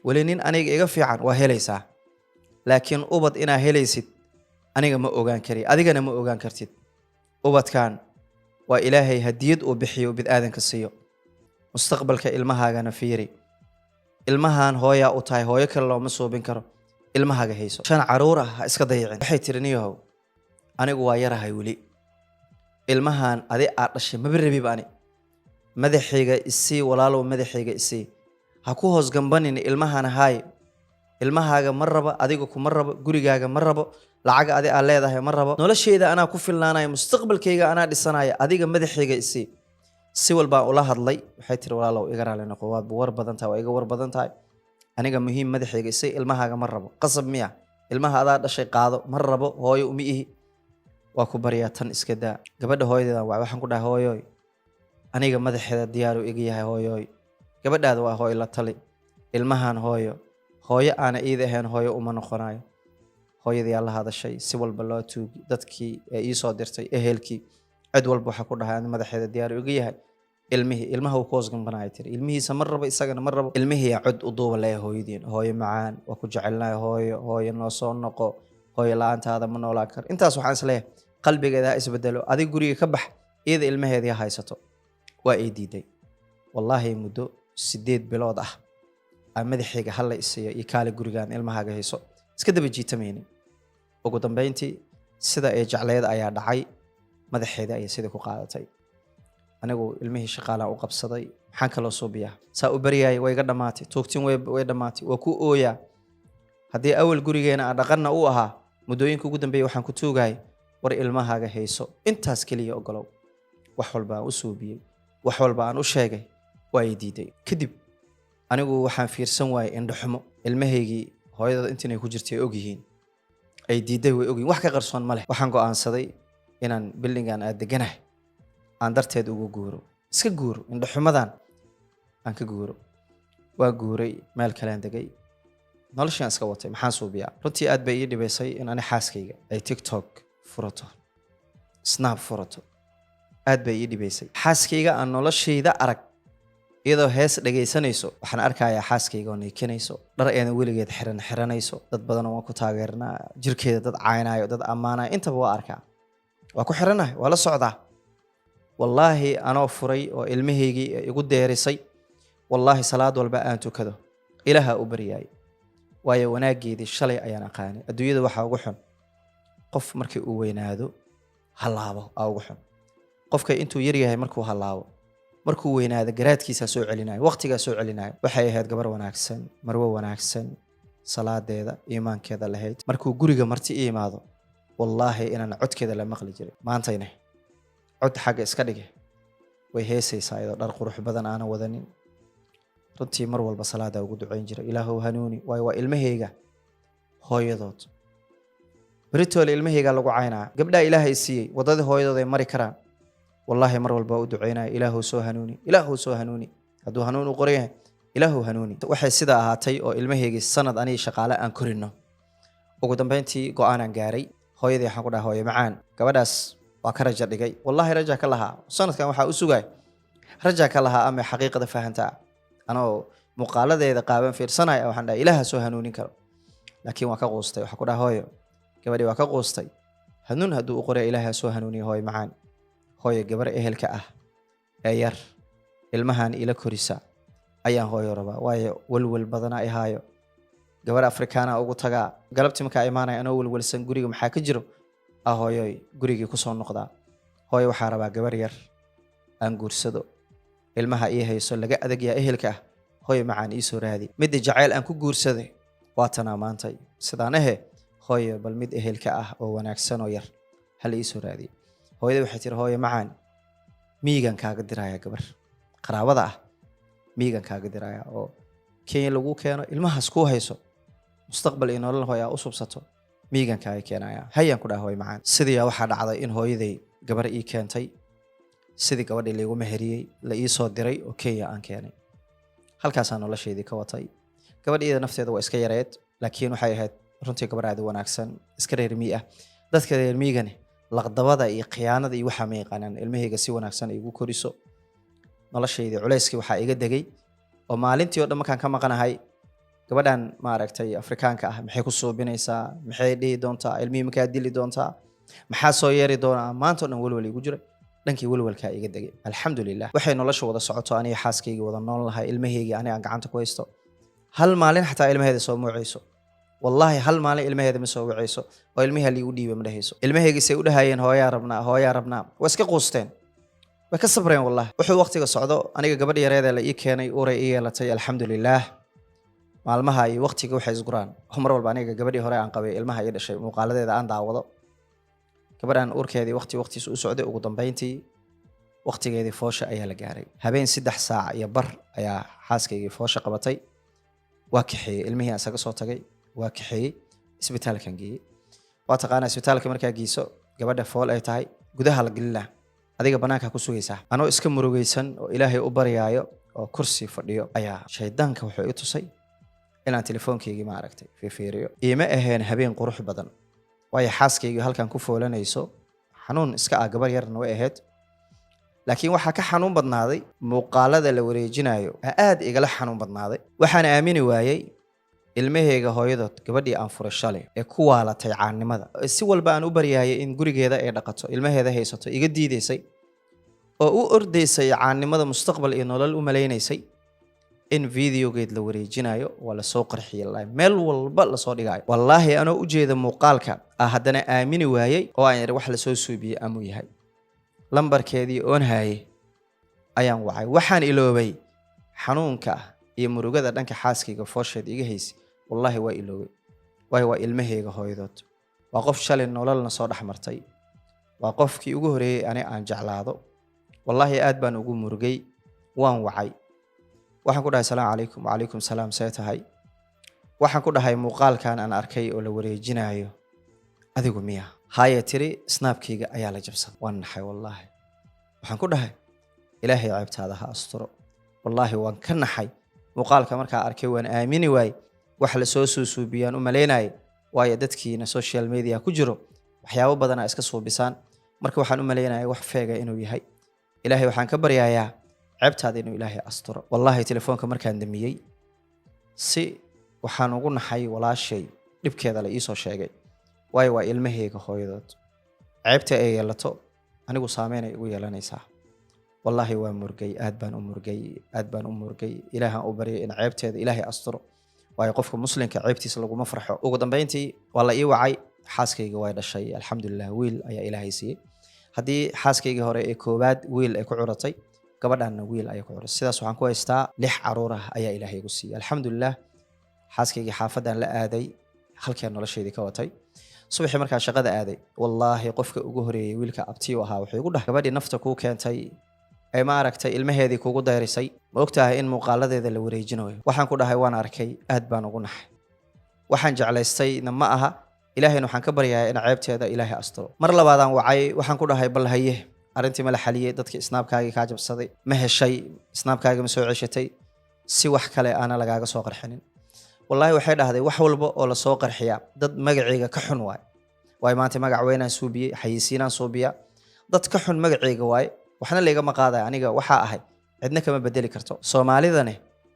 weli nin aniga iga fiican waa helaysaa, laakiin ubad inaa helaysid aniga ma ogaan kari, adigana ma ogaan kartid. ubadkan waa ilaahay hadiyad uu bixiyo bid'aadanka siiyo. mustaqbalka ilmahaagana fiiri. ilmahan hooyaa u tahay, hooyo kale looma suubin karo. ilmahaaga hayso. 5 caruur ah ha iska dayicin. waxay tiri niyahow anigu waa yarahay weli, ilmahan adi aad dhashay maba rabiba ani. madaxayga isii walaalow, madaxayga isii. ha ku hoos gambanin ilmahana haay. ilmahaaga ma rabo, adiga kuma rabo, gurigaaga ma rabo, lacag adi aad leedahay ma rabo. noloshayda anaa ku filnaanaya, mustaqbalkayga anaa dhisanaya, adiga madaxayga isii. si walbaa ula hadlay. waxay tiri walaalow iga raali noqo, waad war badan tahay, waa iga war badan tahay. aniga muhiim madaxayga isii, ilmahaaga ma rabo. qasab miya? ilmaha adaa dhashay qaado. ma rabo, hooyo uma ihi. waa ku baryaa tan iska daa. gabadha hooyadeedan waxaan ku dhahay hooyoy aniga madaxeeda diyaaru iga yahay hooyoy. gabadhaada waa hooyo la tali. ilmahan hooyo aana iida ahayn hooyo uma noqonayo. hooyadii aa la hadashay, si walba loo tuugi, dadkii ee ii soo dirtay, ehelkii, cid walba waxaa ku dhahay ani madaxeeda diyaaru iga yahay. ilmaha uu ku hoos gambanaya tiri. ilmihiisa ma rabo, isagana ma rabo. ilmihii cod u duuba leeyahay hooyadiin. hooyo macaan, waa ku jecelnahay hooyo noo soo noqo, hooyo la-aantaada ma noolaan karo. intaas waxaan isleeyahay qalbigeeda ha isbedelo. adig guriga ka bax, iyada ilmaheedii ha haysato. waa ay diiday. wallaahi muddo 8 bilood ah aan madaxayga hala isiiyo iyo kaale gurigaan ilmahaaga hayso iska daba jiitamaynin. ugu dambeyntii sida ay jecleeda ayaa dhacay. madaxeeda ayay sidii ku qaadatay. anigu ilmihii shaqaalaan u qabsaday. maxaan kaloo suubiyaa? saa u baryaayay way iga dhammaatay. toogtin way dhammaatay. waa ku ooyaa. haddii awal gurigeena aan dhaqanna u ahaa, muddooyinka ugu dambeeyay waxaan ku tuugayay war ilmahaaga hayso. intaas keliya ogolow. wax walba aan u suubiyey, wax walba aan u sheegay, waa ay diiday. kadib anigu waxaan fiirsan waayay indhaxumo. ilmahaygii hooyadooda intinay ku jirtay og yihiin, ay diiday way ogyihiin, wax ka qarsoon ma leh. waxaan go'aansaday inaan bildingan aad deganahay aan darteed ugu guuro. iska guuro, indhaxumadan aan ka guuro. waa guuray, meel kalean degay, noloshaan iska watay. maxaan suubiyaa? runtii aad bay ii dhibaysay in ani xaaskayga ay tiktok furato, snap furato. aad bay ii dhibaysay. xaaskayga aan noloshayda arag iyadoo hees dhagaysanayso, waxaan arkayaa xaaskayga oo neykanayso, dhar eena weligeed xiranayso. dad badanoo waan ku taageernaa, jirkeeda dad caynaayo, dad ammaanayo, intaba waa arkaa. waa ku xiranahay, waa la socdaa. wallaahi anoo furay oo ilmahaygii igu deerisay, wallaahi salaad walba aan tukado ilaaha u baryaay. waayo wanaageedii shalay ayaan aqaanay. adduunyada waxaa ugu xun qof markii uu weynaado halaabo aa ugu xun. qofka intuu yar yahay markuu halaabo, markuu weynaado garaadkiisa soo celinayo, waqtigaa soo celinayo. waxay ahayd gabar wanaagsan, marwo wanaagsan, salaadeeda iimaankeeda lahayd. markuu guriga marti ii imaado, wallaahi inaan codkeeda la maqli jiray. maantayna cod xagga iska dhige, way heesaysaa iyadoo dhar qurux badan aanan wadanin. runtii mar walba salaadaa ugu ducayn jiray, ilaahow hanuuni. waayo waa ilmahayga hooyadood. beritoole ilmahaygaa lagu caynaa. gabdhaa ilaahay siiyey, waddadii hooyadood ay mari karaan. wallaahi mar walba u ducaynaya, ilaahow soo hanuuni, ilaahow soo hanuuni. hadduu hanuun u qoran yahay, ilaahow hanuuni. waxay sidaa ahaatay oo ilmahaygii sanad aniga shaqaale aan korino. ugu dambeyntii go'aanaan gaaray. hooyadii waxaan ku dhahay hooyo macaan, gabadhaas waa ka raja dhigay. wallaahi rajaa ka lahaa. sanadkan waxaa u sugay rajaa ka lahaa ama xaqiiqada fahantaa. anoo muuqaaladeeda qaaban fiirsanaya waxaan dhahay ilaaha soo hanuunin karo. laakiin waa ka quustay. waxaan ku dhahay hooyo, gabadhii waa ka quustay. hanuun hadduu u qoray ilaaha soo hanuuniya hooyo macaan. hooyo gabar ehelka ah ee yar ilmahan ila korisa ayaan hooyo rabaa. waayo walwal badana i haayo. gabar afrikaana ugu tagaa, galabtii markaa imaanaya anoo walwalsan guriga maxaa ka jiro, hooyoy gurigii kusoo noqdaa. hooyo waxaa rabaa gabar yar aan guursado, ilmaha ii hayso, laga adagyaa ehelka ah. hooyo macaan ii soo raadi. midda jacayl aan ku guursaday waatanaa maantay. sidaan ahe hooyo bal mid ehelka ah oo wanaagsan oo yar hala ii soo raadiyo. hooyada waxay tiri hooyo macaan, miyigan kaaga diraya gabar qaraabada ah miyigan kaaga diraya oo Kenya lagu keeno ilmahaas ku hayso mustaqbal iyo nolol hooyaa u subsato miyigan kaaga keenaya hayaan ku dhahay hooy macaan sidii waxaa dhacday in hooyaday gabar ii keentay sidii gabadhii lagu meheriyay la ii soo diray oo Kenya aan keenay halkaasaan nolosheedii ka watay gabadheeda nafteeda waa iska yareed laakiin waxay ahayd runtii gabar aad u wanaagsan iska reer miyi ah dadka reer miyigana laqdabada iyo khiyaanada iyo waxa ma yaqaanaan ilmahayga si wanaagsan ay ugu koriso nolosheedii culayskii waxaa iga degay oo maalintii oo dhan markaan ka maqanahay gabadhan maaragtay Afrikaanka ah maxay ku suubinaysaa maxay dhihi doontaa ilmihii markaa dili doontaa maxaa soo yeeri doonaa maanta oo dhan walwal igu jira dhankii walwalkaa iga degay alxamdulilah waxay nolosha wada socoto aniga xaaskayga wada nool lahay ilmahayga aniga aan gacanta ku haysto hal maalin xataa ilmaheeda soo muucayso wallahi hal maalin ilmaheeda ma soo wacayso oo ilmaha liigu dhiibay ma dhahayso ilmahayga say u dhahayeen hooyaa rabnaa waa iska quusteen way ka sabreen wallahi wuxuu waqtiga socdo aniga gabadh yareeda la ii keenay uray ii yeelatay alxamdulilah maalmaha iyo waqtiga waxay isguraan mar walba aniga gabadhii hore aan qabay ilmaha ii dhashay muuqaaladeeda aan daawado gabadhan uurkeedii waqtigiisu u socday ugu dambeyntii waqtigeedii foosha ayaa la gaaray habeen 3 saac iyo bar ayaa xaaskaygii foosha qabatay waa kaxeeyay ilmihii asaga soo tagay waa kaxeeyay isbitaalkan geeyay waa taqaanaa isbitaalka markaa geyso gabadha fool ay tahay gudaha la gelina adiga banaanka ku sugaysaa anoo iska murugaysan oo ilaahay u baryaayo oo kursi fadhiyo ayaa shaydaanka wuxuu i tusay inaan telefoonkaygii ma aragtay fiiriyo iima aheen habeen qurux badan waayo xaaskaygii halkan ku foolanayso xanuun iska ah gabar yarna way ahayd laakiin waxaa ka xanuun badnaaday muuqaalada la wareejinayo aad igala xanuun badnaaday waxaan aamini waayay ilmahayga hooyadood gabadhii aan furay shalay ee ku waalatay caannimada si walba aan u baryaayay in gurigeeda ay dhaqato ilmaheeda haysato iga diidaysay oo u ordaysay caannimada mustaqbal iyo nolol u maleynaysay in videogeed la wareejinayo waa la soo qarxiyay meel walba la soo dhigayo wallaahi anoo u jeeda muuqaalka haddana aamini waayay oo aan yiri wax la soo suubiyay amuu yahay lambarkeedii oon haayay ayaan wacay waxaan iloobay xanuunka iyo murugada dhanka xaaskayga foosheed iga haysi wallahi waa iloobay waayo waa ilmahayga hooyadood waa qof shalay nololna soo dhaxmartay waa qofkii ugu horeeyay ani aan jeclaado wallahi aad baan ugu murugay waan wacay waxaan ku dhahay salaamu calaykum wa calaykum salaam see tahay waxaan ku dhahay muuqaalkan aan arkay oo la wareejinayo adigu miya haya tiri snaabkayga ayaa la jabsaday waan naxay wallahi waxaan ku dhahay ilaahay ceebtaada ha asturo wallahi waan ka naxay muuqaalka markaa arkay waan aamini waay wax la soo suubiyaan u maleynay waayo dadkiina social media ku jiro waxyaabo badan iska suubisaan marka waxaan u maleynay wax feega inuu yahay ilaahay waxaan ka baryayaa ceebtaada inuu ilaahay asturo wallahi telefoonka markaan damiyay si waxaan ugu naxay walaashay dhibkeeda la ii soo sheegay waayo waa ilmahayga hooyadood ceebta ay yeelato anigu saameynay ugu yeelanaysaa wallahi waa murgay aad baan u murgay ilaahan u baryay in ceebteeda ilaahay asturo waayo qofka muslimka ceebtiisa laguma farxo ugu dambeyntii waa la ii wacay xaaskayga way dhashay alxamdulilah wiil ayaa ilaahay siiyey haddii xaaskaygii hore ee koowaad wiil ay ku curatay gabadhanna wiil ayaa ku curatay sidaas waxaan ku haystaa 6 caruur ah ayaa ilaahay igu siiyey alxamdulilah xaaskaygii xaafadan la aaday halkeen nolosheedii ka watay subaxii markaa shaqada aaday wallaahi qofka ugu horeeyay wiilka abtiyo ahaa wuxuu igu dhahay gabadhii nafta kuu keentay ay ma aragtay ilmaheedii kugu dayrisay ma ogtahay in muuqaaladeeda la wareejinayo waxaan ku dhahay waan arkay aad baan ugu naxay waxaan jeclaystayna ma aha ilaahayna waxaan ka baryayaa in ceebteeda ilaahay asturo mar labaadaan wacay waxaan ku dhahay bal haye arrintii ma la xaliyey dadkii snaabkaagii kaa jabsaday ma heshay snaabkaagii ma soo ceshatay si wax kale aana lagaaga soo qarxinin wallahi waxay dhahday wax walba oo la soo qarxiya dad magacayga ka xun waay maanta magac weynaan suubiyey xayisiinaan suubiya dad ka xun magacayga waay waxna leegama qaadaya aniga waxaa ahay cidna kama bedeli karto soomaalidane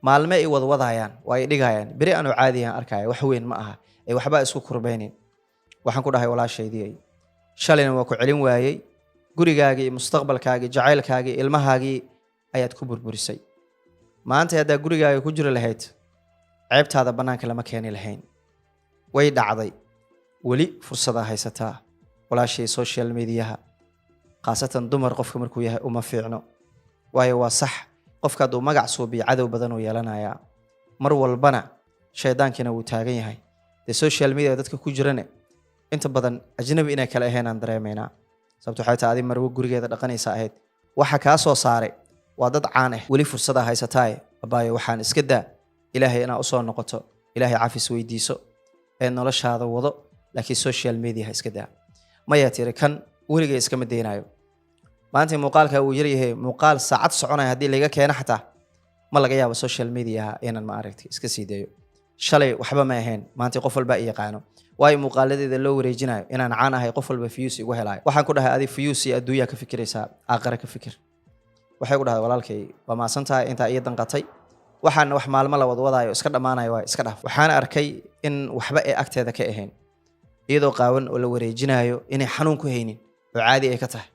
maalme ay wadwadayaan waa ay dhigayaan beri aanu caadiyan arkaya wax weyn ma aha ay waxba isku kurbaynin waxaan ku dhahay walaashaydii shalayna waa ku celin waayay gurigaagii mustaqbalkaagii jacaylkaagii ilmahaagii ayaad ku burburisay maanta haddaa gurigaaga ku jiri lahayd ceebtaada bannaanka lama keeni lahayn way dhacday weli fursadaa haysataa walaashay social mediaha khaasatan dumar qofka markuu yahay uma fiicno waayo waa sax qofka hadduu magac suubiyo cadow badan uu yeelanayaa mar walbana shaydaankina wuu taagan yahay dee social media dadka ku jirane inta badan ajnabi inay kala ahayn aan dareemaynaa sababto waxay tahay adi marwo gurigeeda dhaqanaysa ahayd waxa kaa soo saaray waa dad caan ah weli fursada haysataay abaayo waxaan iska daa ilaahay inaa usoo noqoto ilaahay cafis weydiiso ee noloshaada wado laakiin social media ha iska daa maya tiri kan weligay iskama deenaayo maanta muuqaalka uu yaryahay muuqaal saacad soconaya haddii laga keeno xataa ma laga yaabo social media inaan ma aragtay iska sii dayo shalay waxba ma ahayn maanta qof walba i yaqaano waayo muuqaaladeeda loo wareejinayo inaan caan ahay qof walba views igu helaayo waxaan ku dhahay adi views iyo adduunyaa ka fikiraysaa aakhira ka fikir waxay ku dhahay walaalkay waa maasantahay intaa iyo danqatay waxaan wax maalmo la wadwadaayo iska dhammaanayo waa iska dhaaf waxaan arkay in waxba ay agteeda ka ahayn iyadoo qaawan oo la wareejinayo inay xanuun ku haynin oo caadi ay ka tahay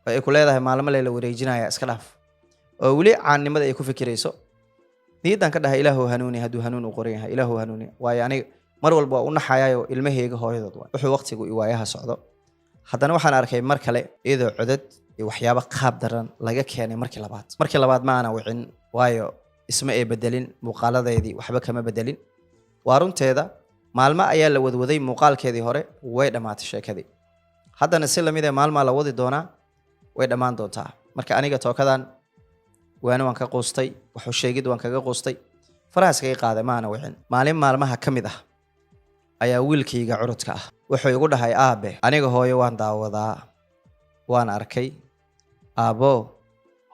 oo ay ku leedahay maalmo la wareejinaya iska dhaaf oo weli caannimada ay ku fikirayso niyadan ka dhahay ilaahu hanuuni hadduu hanuun u qoran yahay ilaahu hanuuni waayo aniga mar walba waa u naxayayo ilmahayga hooyadood waa wuxuu waqtigu iwaayaha socdo haddana waxaan arkay mar kale iyadoo codad iyo waxyaabo qaab daran laga keenay markii labaad ma aana wicin waayo isma ay bedelin muuqaaladeedii waxba kama bedelin waa runteeda maalmo ayaa la wadwaday muuqaalkeedii hore way dhammaatay sheekadii haddana si lamid ee maalmaa la wadi doonaa way dhammaan doontaa marka aniga tookadan waana waan ka quustay wuxuu sheegid waan kaga quustay faraha iskaga qaaday ma aana wicin maalin maalmaha ka mid ah ayaa wiilkayga curudka ah wuxuu igu dhahay aabe aniga hooyo waan daawadaa waan arkay aabo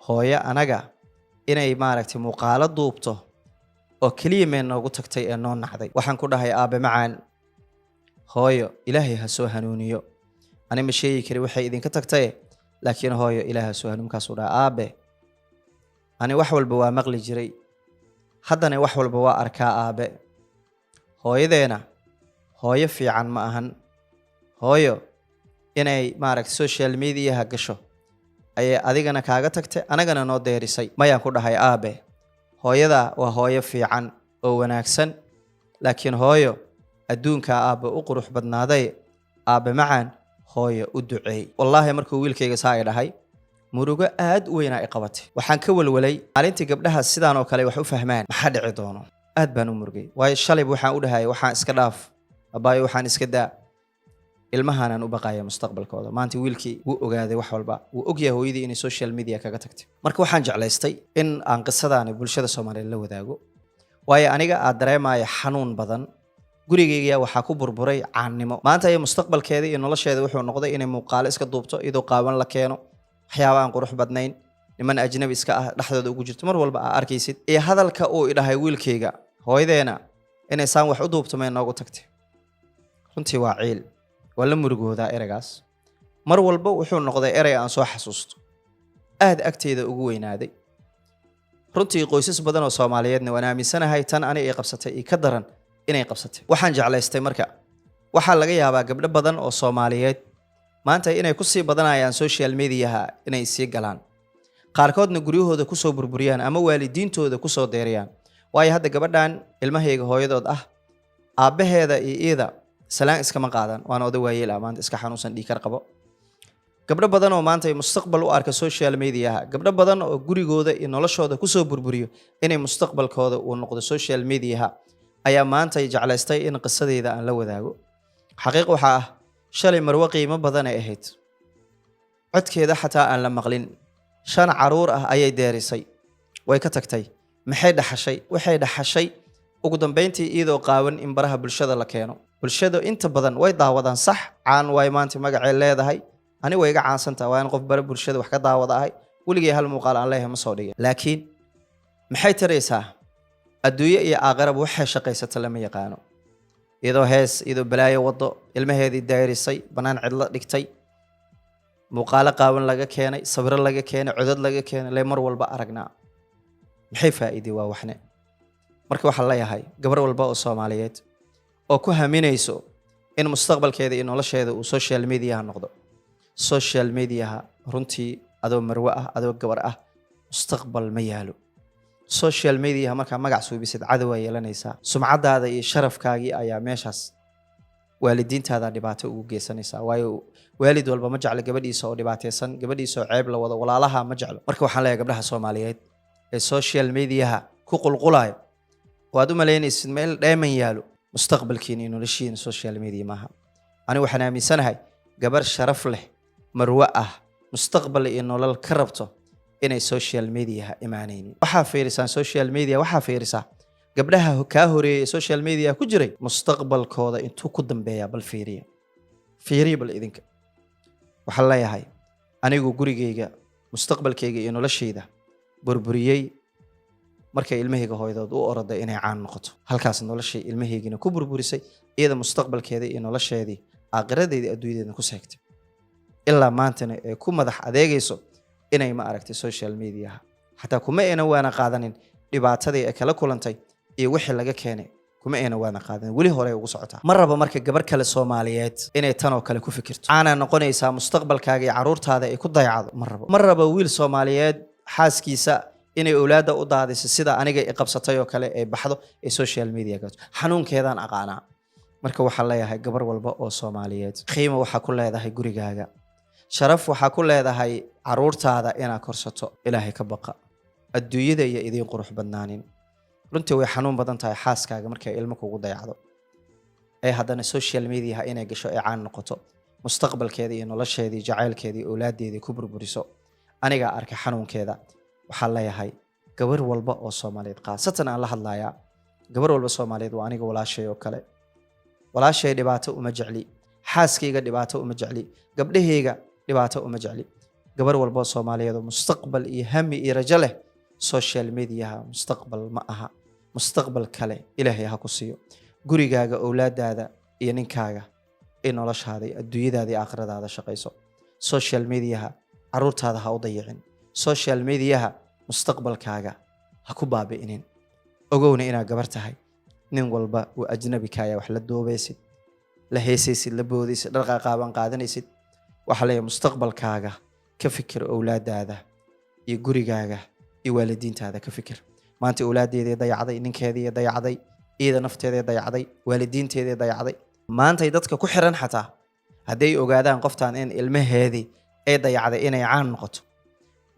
hooyo anaga inay maaragtay muuqaalo duubto oo keliya mee noogu tagtay ee noo nacday waxaan ku dhahay aabe macaan hooyo ilaahay ha soo hanuuniyo ani ma sheegi kari waxay idinka tagtay laakiin hooyo ilaahay ha soo hanuun kaasuu dhahay aabe ani wax walba waa maqli jiray haddana wax walba waa arkaa aabe hooyadeena hooyo fiican ma ahan hooyo inay maaragtay social mediaha gasho ayay adigana kaaga tagtay anagana noo deerisay mayaan ku dhahay aabe hooyada waa hooyo fiican oo wanaagsan laakiin hooyo adduunka aabe u qurux badnaaday aabe macaan hooyo u duceey wallaahi markuu wiilkayga saa ay dhahay murugo aad u weynaa i qabatay waxaan ka walwalay maalintii gabdhaha sidaan oo kale wax u fahmaan maxaa dhici doono aad baan u murugay waayo shalayb waxaan u dhahay waxaan iska dhaaf abaayo waxaan iska daa ilmahaanaan u baqaya mustaqbalkooda maanta wiilkii wuu ogaaday wax walba wuu ogyahay hooyadii inay social media kaga tagtay marka waxaan jeclaystay in aan qisadaani bulshada soomaaliyeed la wadaago waayo aniga aad dareemaya xanuun badan gurigayga waxaa ku burburay caannimo maanta ay mustaqbalkeeda iyo nolosheeda wuxuu noqday inay muuqaalo iska duubto iyadoo qaawan la keeno waxyaaba aan qurux badnayn niman ajnabi iska ah dhexdooda ugu jirto mar walba aa arkaysid iyo hadalka uu idhahay wiilkayga hooyadeena inaysaan wax u duubto may noogu tagtay runtii waa ciil waa la murugoodaa ereygaas mar walba wuxuu noqday erey aan soo xasuusto aad agteeda ugu weynaaday runtii qoysas badan oo soomaaliyeedna waan aaminsanahay tan ani ay qabsatay iyo ka daran inay qabsatay waxaan jeclaystay marka waxaa laga yaabaa gabdho badan oo soomaaliyeed maanta inay ku sii badanayaan social mediaha inay sii galaan qaarkoodna guryahooda kusoo burburiyaan ama waalidiintooda kusoo deeriyaan waayo hadda gabadhan ilmahayga hooyadood ah aabbaheeda iyo iyada salaan iskama qaadan waana oday waayeel ah maanta iska xanuunsan dhiikar qabo gabdho badan oo maanta mustaqbal u arka social mediaha gabdho badan oo gurigooda iyo noloshooda kusoo burburiyo inay mustaqbalkooda uu noqdo social mediaha ayaa maanta jeclaystay in qisadeeda aan la wadaago xaqiiq waxaa ah shalay marwo qiimo badan ay ahayd codkeeda xataa aan la maqlin 5 caruur ah ayay deerisay way ka tagtay maxay dhaxashay waxay dhaxashay ugu dambeyntii iyadoo qaawan in baraha bulshada la keeno bulshada inta badan way daawadaan sax caan way maanta magacay leedahay ani way iga caansantaa waa in qof bara bulshada wax ka daawada ahay weligay hal muuqaal aan leeyahay ma soo dhigin laakiin maxay taraysaa adduunyo iyo aakhiraba waxay shaqaysata lama yaqaano iyadoo hees iyadoo balaayo wado ilmaheedii daayirisay banaan cidlo dhigtay muuqaalo qaawan laga keenay sawiro laga keenay codad laga keenay le mar walba aragnaa maxay faa'iiday waa waxne marka waxaa leeyahay gabar walba oo Soomaaliyeed oo ku haminayso in mustaqbalkeeda iyo nolosheeda uu social media noqdo social media runtii adoo marwa ah adoo gabar ah mustaqbal ma yaalo social media marka magac suubisid cadow ay yeelanaysaa sumcadaada iyo sharafkaagii ayaa meeshaas waalidiintaada dhibaato ugu geysanaysaa waayo waalid walba ma jeclo gabadhiisa oo dhibaateysan gabadhiisa oo ceeb la wado walaalaha ma jeclo marka waxaan leeyahay gabdhaha Soomaaliyeed ee social media ku qulqulayo waad u maleynaysid meel dheeman yaalo mustaqbalkiina iyo noloshiina social media maaha ani waxaan aaminsanahay gabar sharaf leh marwa ah mustaqbal iyo nolol ka rabto inay social mediaha imaanaynin. waxaa fiirisaan social media, waxaa fiirisaa gabdhaha kaa horeeyay social media ku jiray mustaqbalkooda intuu ku dambeeyaa. bal fiiriya bal idinka. waxaan leeyahay anigu gurigayga mustaqbalkayga iyo noloshayda burburiyey markay ilmahayga hooyadood u oroday inay caan noqoto. halkaas noloshay ilmahaygina ku burburisay, iyada mustaqbalkeeda iyo nolosheedii aakhiradeedii adduunyadeedna ku seegtay. ilaa maantana ay ku madax adeegayso inay ma aragtay social mediaha. xataa kuma ayna waana qaadanin dhibaatadii ay kala kulantay iyo wixii laga keenay, kuma ayna waana qaadanin. weli hore ugu socotaa. ma raba marka gabar kale Soomaaliyeed inay tan oo kale ku fikirto. caana noqonaysaa mustaqbalkaaga iyo caruurtaada ay ku dayacdo. ma raba wiil Soomaaliyeed xaaskiisa inay awlaada u daadiso sida aniga ay qabsatay oo kale ay baxdo ee social media gato. xanuunkeedaan aqaanaa. marka waxaan leeyahay gabar walba oo Soomaaliyeed, qiimo waxaa ku leedahay gurigaaga, sharaf waxaa ku leedahay caruurtaada inaad korsato. ilaahay ka baqa, adduunyada iyo idiin qurux badnaanin. runtii way xanuun badan tahay xaaskaaga markay ilmo kugu dayacdo ee haddana social mediaha inay gasho ay caan noqoto, mustaqbalkeeda iyo nolosheedii jacaylkeedii awlaadeedii ku burburiso. anigaa arkay xanuunkeeda. waxaan leeyahay gabar walba oo Soomaaliyeed, khaasatan aan la hadlayaa gabar walba Soomaaliyeed waa aniga walaashay oo kale. walaashay dhibaato uma jecli, xaaskayga dhibaato uma jecli, gabdhahayga dhibaato uma jecli. gabar walba oo Soomaaliyeed oo mustaqbal iyo hami iyo rajo leh, social mediaha mustaqbal ma aha. mustaqbal kale ilaahay ha ku siiyo. gurigaaga, awlaadaada iyo ninkaaga ee noloshaada iyo adduunyadaada iyo aakhiradaada shaqayso. social mediaha caruurtaada ha u dayicin. social mediaha mustaqbalkaaga ha ku baabi'inin. ogowna inaad gabar tahay. nin walba uu ajnabi kaaya wax la doobaysid, la heesaysid, la boodaysid, dhar qaaban qaadanaysid. waxaa leeyahay mustaqbalkaaga ka fikir, awlaadaada iyo gurigaaga iyo waalidiintaada ka fikir. maanta awlaadeedii dayacday, ninkeedii dayacday, iyada nafteedii dayacday, waalidiinteedii dayacday. maantay dadka ku xiran xataa hadday ogaadaan qoftaan in ilmaheedii ay dayacday inay caan noqoto,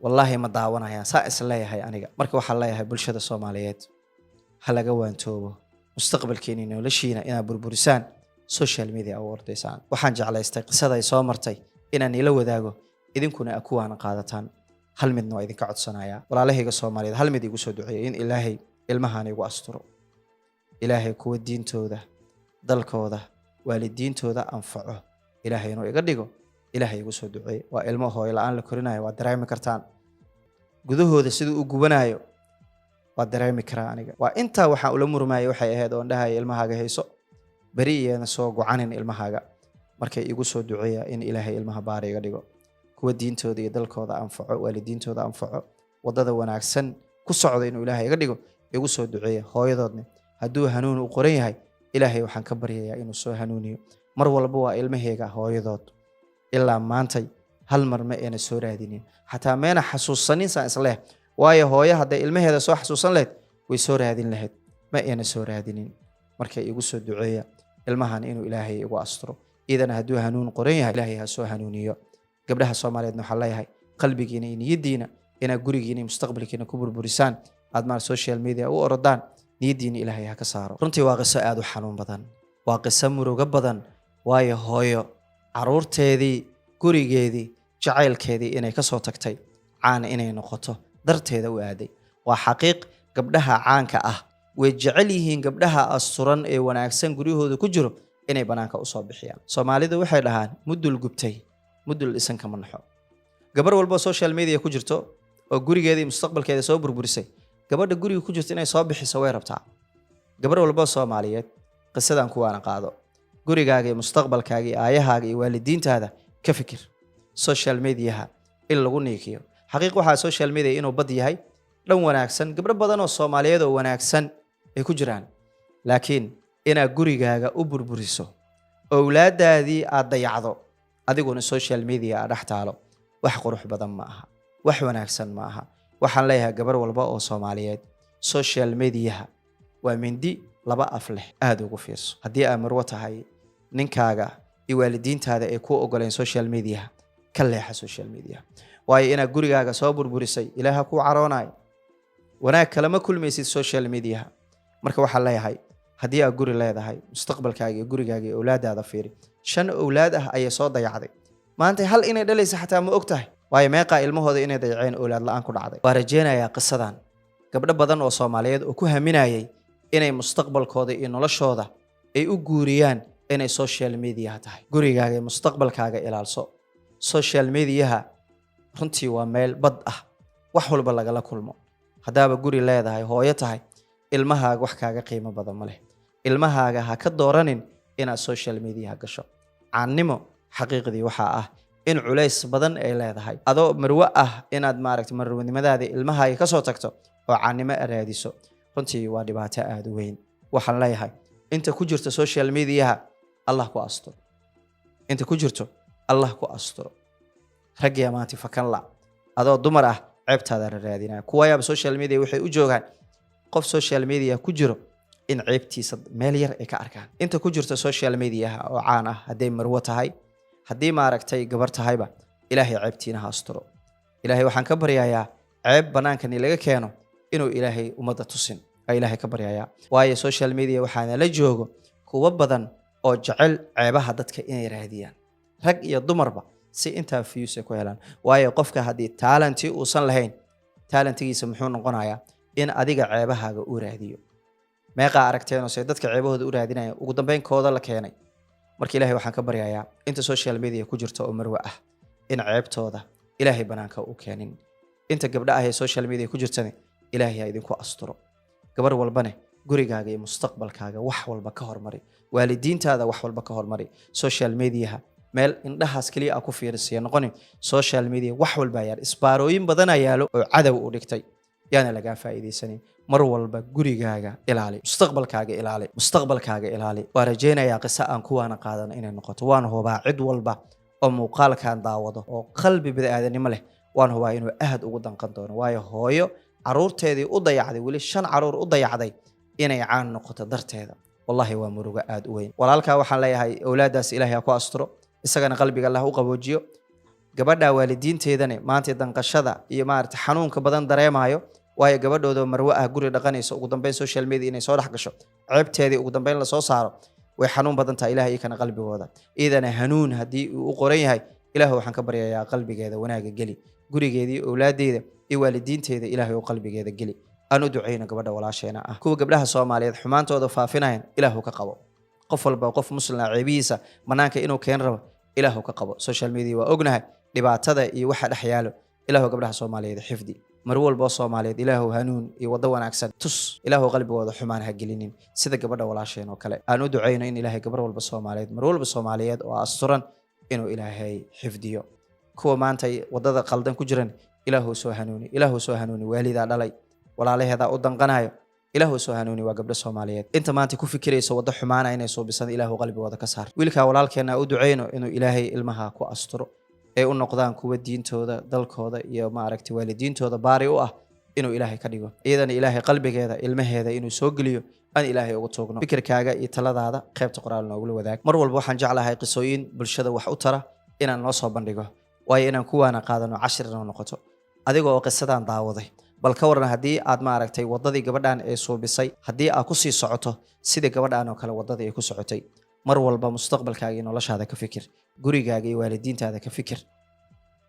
wallaahi ma daawanayaan. saa is leeyahay aniga. marka waxaan leeyahay bulshada Soomaaliyeed ha laga waantoobo mustaqbalkeeni noloshiina inaad burburisaan social media u ordaysaan. waxaan jeclaystay qisaday soo martay inaan ila wadaago, idinkuna akuwaana qaadataan. hal midna waa idinka codsanayaa. walaalahayga Soomaaliyeed hal mid igu soo duceeyo in ilaahay ilmahan igu asturo. ilaahay kuwa diintooda, dalkooda, waalidiintooda anfaco ilaahay inuu iga dhigo. ilaahay igu soo duceeyo. waa ilmo hooyo la'aan la korinayo, waa dareemi kartaan. gudahooda siduu u gubanayo waa dareemi karaa aniga. waa intaa waxaan ula murmaayay waxay ahayd oon dhahaya ilmahaaga hayso, beri iyana soo gocanin ilmahaaga. markay igu soo duceeya in ilaahay ilmaha baari iga dhigo, kuwa diintooda iyo dalkooda anfaco, waalidiintooda anfaco, wadada wanaagsan ku socdo inuu ilaahay iga dhigo. igu soo duceeya. hooyadoodna hadduu hanuun u qoran yahay, ilaahay waxaan ka baryayaa inuu soo hanuuniyo. mar walba waa ilmaheega hooyadood. ilaa maantay hal mar ma ayna soo raadinin, xataa meena xasuusanin saan isleh. waayo hooyo hadday ilmaheeda soo xasuusan lahayd way soo raadin lahayd, ma ayna soo raadinin. markay igu soo duceeya ilmahan inuu ilaahay igu asturo. idana hadduu hanuun qoran yahay, ilaahay ha soo hanuuniyo. gabdhaha Soomaaliyeedna waxaan leeyahay qalbigiina iyo niyadiina inaad gurigiina iyo mustaqbalkiina ku burburisaan, aad maar social media u orodaan, niyadiina ilaahay ha ka saaro. runtii waa qiso aad u xanuun badan, waa qiso murugo badan. waayo hooyo caruurteedii, gurigeedii, jacaylkeedii inay ka soo tagtay, caan inay noqoto darteeda u aaday. waa xaqiiq. gabdhaha caanka ah way jecel yihiin gabdhaha asturan ee wanaagsan guryahooda ku jiro inay banaanka u soo bixiyaan. Soomaalidu waxay dhahaan mudul gubtay, mudul dhisan kama naxo. gabar walba social media ku jirto oo gurigeedii mustaqbalkeeda soo burburisay, gabadha guriga ku jirta inay soo bixiso way rabtaa. gabar walba Soomaaliyeed qisadan kuwaana qaado. gurigaaga iyo mustaqbalkaaga iyo aayahaaga iyo waalidiintaada ka fikir. social mediaha in lagu niikiyo, xaqiiq waxaa social media inuu bad yahay dhan wanaagsan. gabdho badan oo Soomaaliyeed oo wanaagsan ay ku jiraan, laakiin inaad gurigaaga u burburiso, awlaadaadii aad dayacdo, adiguna social media aad dhex taalo, wax qurux badan ma aha, wax wanaagsan ma aha. waxaan leeyahay gabar walba oo Soomaaliyeed, social mediaha waa mindi laba af leh. aad ugu fiirso. haddii aad marwo tahay, ninkaaga iyo waalidiintaada ay ku ogoleen social media, ka leexa social media. waayo inaad gurigaaga soo burburisay ilaaha ku caroonayo. wanaag kalama kulmaysid social media. marka waxaan leeyahay haddii aad guri leedahay, mustaqbalkaaga iyo gurigaaga iyo awlaadaada fiiri. 5 awlaad ah ayay soo dayacday. maanta hal inay dhalaysa xataa ma ogtahay. waayo meeqa ilmahooda inay dayaceen awlaad la'aan ku dhacday. Waa rajeynayaa qisadan gabdho badan oo Soomaaliyeed oo ku haminayay inay mustaqbalkooda iyo noloshooda ay u guuriyaan inay social media tahay. Gurigaaga iyo mustaqbalkaaga ilaalso. Social media runtii waa meel bad ah, wax walba lagala kulmo. Haddaaba guri leedahay, hooyo tahay, ilmahaaga wax kaaga qiimo badan ma leh. Ilmahaaga ha ka dooranin inaad social media gasho. Caannimo xaqiiqdii waxaa ah in culays badan ay leedahay. Adoo marwo ah inaad marwanimadaada ilmahaaga ka soo tagto oo caannimo raadiso, runtii waa dhibaato aad u weyn. Waxaan leeyahay inta ku jirto social media Allah ku asturo. Inta ku jirto Allah ku asturo. Ragga maanta fakan la adoo dumar ah ceebtaada raadinaya. Kuwa yaab social media waxay u joogaan qof social media ku jiro in ceebtiisa meel yar ay ka arkaan. Inta ku jirto social media oo caan ah, haday marwo tahay, haddii gabar tahayba, Ilaahay ceebtiina ha asturo. Ilaahay waxaan ka baryayaa ceeb banaankan laga keeno inuu Ilaahay umada tusin. Ilaahay ka baryayaa. Waayo social media waxaana la joogo kuwa badan oo jecel ceebaha dadka inay raadiyaan. Rag iyo dumarba si intaa views ku helaan. Waayo qofka haddii talent uusan lahayn, talentigiisa muxuu noqonayaa in adiga ceebahaaga uu raadiyo. Meeqa aragteen oo dadka ceebahooda u raadinaya ugu dambeyn kooda la keenay. Marka Ilaahay waxaan ka baryayaa inta social media ku jirto oo marwo ah in ceebtooda Ilaahay banaanka u keenin. Inta gabdha ah ee social media ku jirtana Ilaahay idinku asturo. gabar walbane gurigaaga iyo mustaqbalkaaga wax walba ka hormari. Waalidiintaada wax walba ka hormari. Social media meel indhahaas kaliya ku fiirsiyo noqonin. Social media wax walba yaal isbaarooyin badan ayaalo oo cadow u dhigtay yaana laga faa'iideysanin. Mar walba gurigaaga ilaali, mustaqbalkaaga ilaali, mustaqbalkaaga ilaali. Waa rajeynayaa qisa aan kuwaana qaadano inay noqoto. Waan hubaa cid walba oo muuqaalkan daawado oo qalbi bini'aadanimo leh, waan hubaa inuu aad ugu danqan doono. Waayo hooyo caruurteedii u dayacday, weli 5 caruur u dayacday inay caan noqoto darteeda. Wallahi waa murugo aad u weyn. Walaalka waxaan leeyahay awlaadaas Ilaahay ha ku asturo, isagana qalbiga Allah u qaboojiyo. Gabadha waalidiinteedana maanta danqashada iyo xanuunka badan dareemayo. waayo gabadhooda marwo ah guri dhaqanayso ugu dambeyn social media inay soo dhax gasho ceebteedii ugu dambeyn la soo saaro way xanuun badan tahay. Ilaahay kana qalbigooda idana hanuun hadii uu qoran yahay Ilaahay waxaan ka baryayaa qalbigeeda wanaaga gali, gurigeedii awlaadeeda iyo waalidiinteeda Ilaahay oo qalbigeeda gali. Aanu duceeyna gabadha walaasheena ah. Kuwa gabdhaha Soomaaliyeed xumaantooda faafinayaan Ilaahu ka qabo. Qof walba qof muslim ceebiisa manaanka inuu keen rabo Ilaahu ka qabo. Social media waa ognahay dhibaatada iyo waxa dhaxyaalo. Ilaahu gabdhaha Soomaaliyeed xifdi. mar walba Soomaaliyeed Ilaahu hanuun iyo wada wanaagsan tus. Ilaahu qalbigooda xumaan ha gelinin sida gabadha walaasheen oo kale. Aanu duceeyno in Ilaahay gabar walba Soomaaliyeed mar walba Soomaaliyeed oo asturan inuu Ilaahay xifdiyo. Kuwa maanta wadada qaldan ku jiran Ilaahu soo hanuuni, Ilaahu soo hanuuni. Waalida dhalay walaalaheeda u danqanayo Ilaahu soo hanuuni. waa gabdha Soomaaliyeed inta maanta ku fikirayso wada xumaana inay soo bisan Ilaahu qalbigooda ka saar. wiilka walaalkeena u duceeyno inuu Ilaahay ilmaha ku asturo ee u noqdaan kuwa diintooda dalkooda iyo waalidiintooda baari u ah inuu Ilaahay ka dhigo. iyadana Ilaahay qalbigeeda ilmaheeda inuu soo geliyo aan Ilaahay ugu toogno. fikirkaaga iyo taladaada qaybta qoraal noogu wadaag. mar walba waxaan jeclahay qisooyin bulshada wax u tara inaan noo soo bandhigo, waayo inaan kuwaana qaadano cashir inoo noqoto. adigoo qisadan daawaday bal ka waran haddii aad wadadii gabadhan ee suubisay haddii aad ku sii socoto sida gabadhan oo kale wadadii ay ku socotay. mar walba mustaqbalkaaga iyo noloshaada ka fikir, gurigaaga iyo waalidiintaada ka fikir.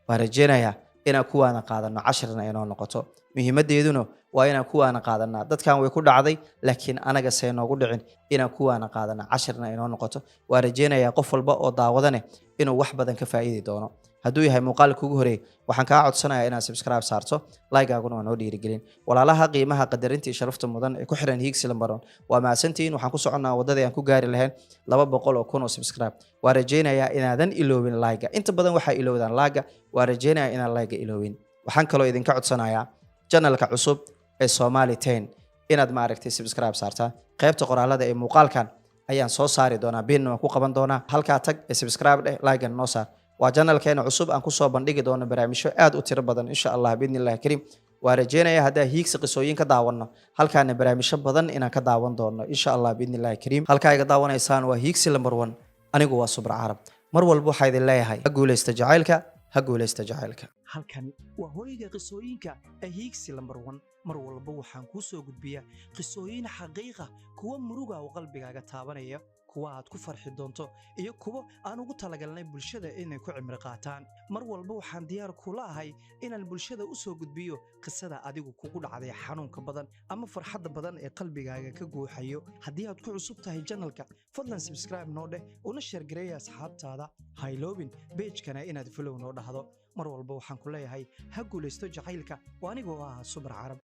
waa rajeynayaa inaan kuwaana qaadano cashirna inoo noqoto. muhiimadeeduna waa inaan kuwaana qaadana. dadkan way ku dhacday laakiin anaga see noogu dhicin inaan kuwaana qaadana cashirna inoo noqoto. waa rajeynayaa qof walba oo daawadane inuu wax badan ka faa'iidi doono. hadduu yahay muuqaalka ugu horeeyay waxaan kaa codsanayaa inaad subscribe saarto, like-gaaguna waa noo dhiirigelin. walaalaha qiimaha qadarinta iyo sharafta mudan ee ku xiran Hiigsi Lambaron waa mahadsantihiin. waxaan ku soconnaa wadadii aan ku gaari lahayn 200,000 oo subscribe. waa rajeynayaa inaadan iloobin like-ga. inta badan waxaa ilowdaan like-ga. waa rajeynayaa inaan like-ga iloobin. waxaan kaloo idinka codsanayaa channelka cusub ee Somali 10 inaad subscribe saartaa. qaybta qoraalada ee muuqaalkan ayaan soo saari doonaa, binna waan ku qaban doonaa. halkaa tag ee subscribe like-ga noo saar. waa channelkeena cusub aan ku soo bandhigi doono barnaamijyo aad u tiro badan insha Allah biidnillaahi kariim. waa rajeynayaa hadaa Hiigsi qisooyin ka daawano halkaana barnaamijyo badan inaan ka daawan doono insha Allah biidnillaahi kariim. halkaa iga daawanaysaan waa Hiigsi Lambar 1. anigu waa Subra Carab. mar walba waxaa idin leeyahay ha guuleysta jacaylka, ha guuleysta jacaylka. halkani waa hooyga qisooyinka Hiigsi Lambar 1. mar walba waxaan ku soo gudbiyaa qisooyin xaqiiqa, kuwa muruga oo qalbigaaga taabanaya, kuwa aad ku farxi doonto iyo kuwo aan ugu talagalnay bulshada inay ku cimri qaataan. Mar walba waxaan diyaar kula ahay inaan bulshada u soo gudbiyo qisada adigu kugu dhacday xanuunka badan ama farxadda badan ee qalbigaaga ka guuxayo. Haddii aad ku cusub tahay channelka, fadlan subscribe noo dheh una share gareeya asxaabtaada. Ha iloobin page-kana inaad follow noo dhahdo. Mar walba waxaan ku leeyahay ha guulaysto jacaylka, waa anigoo ah Subar Carab.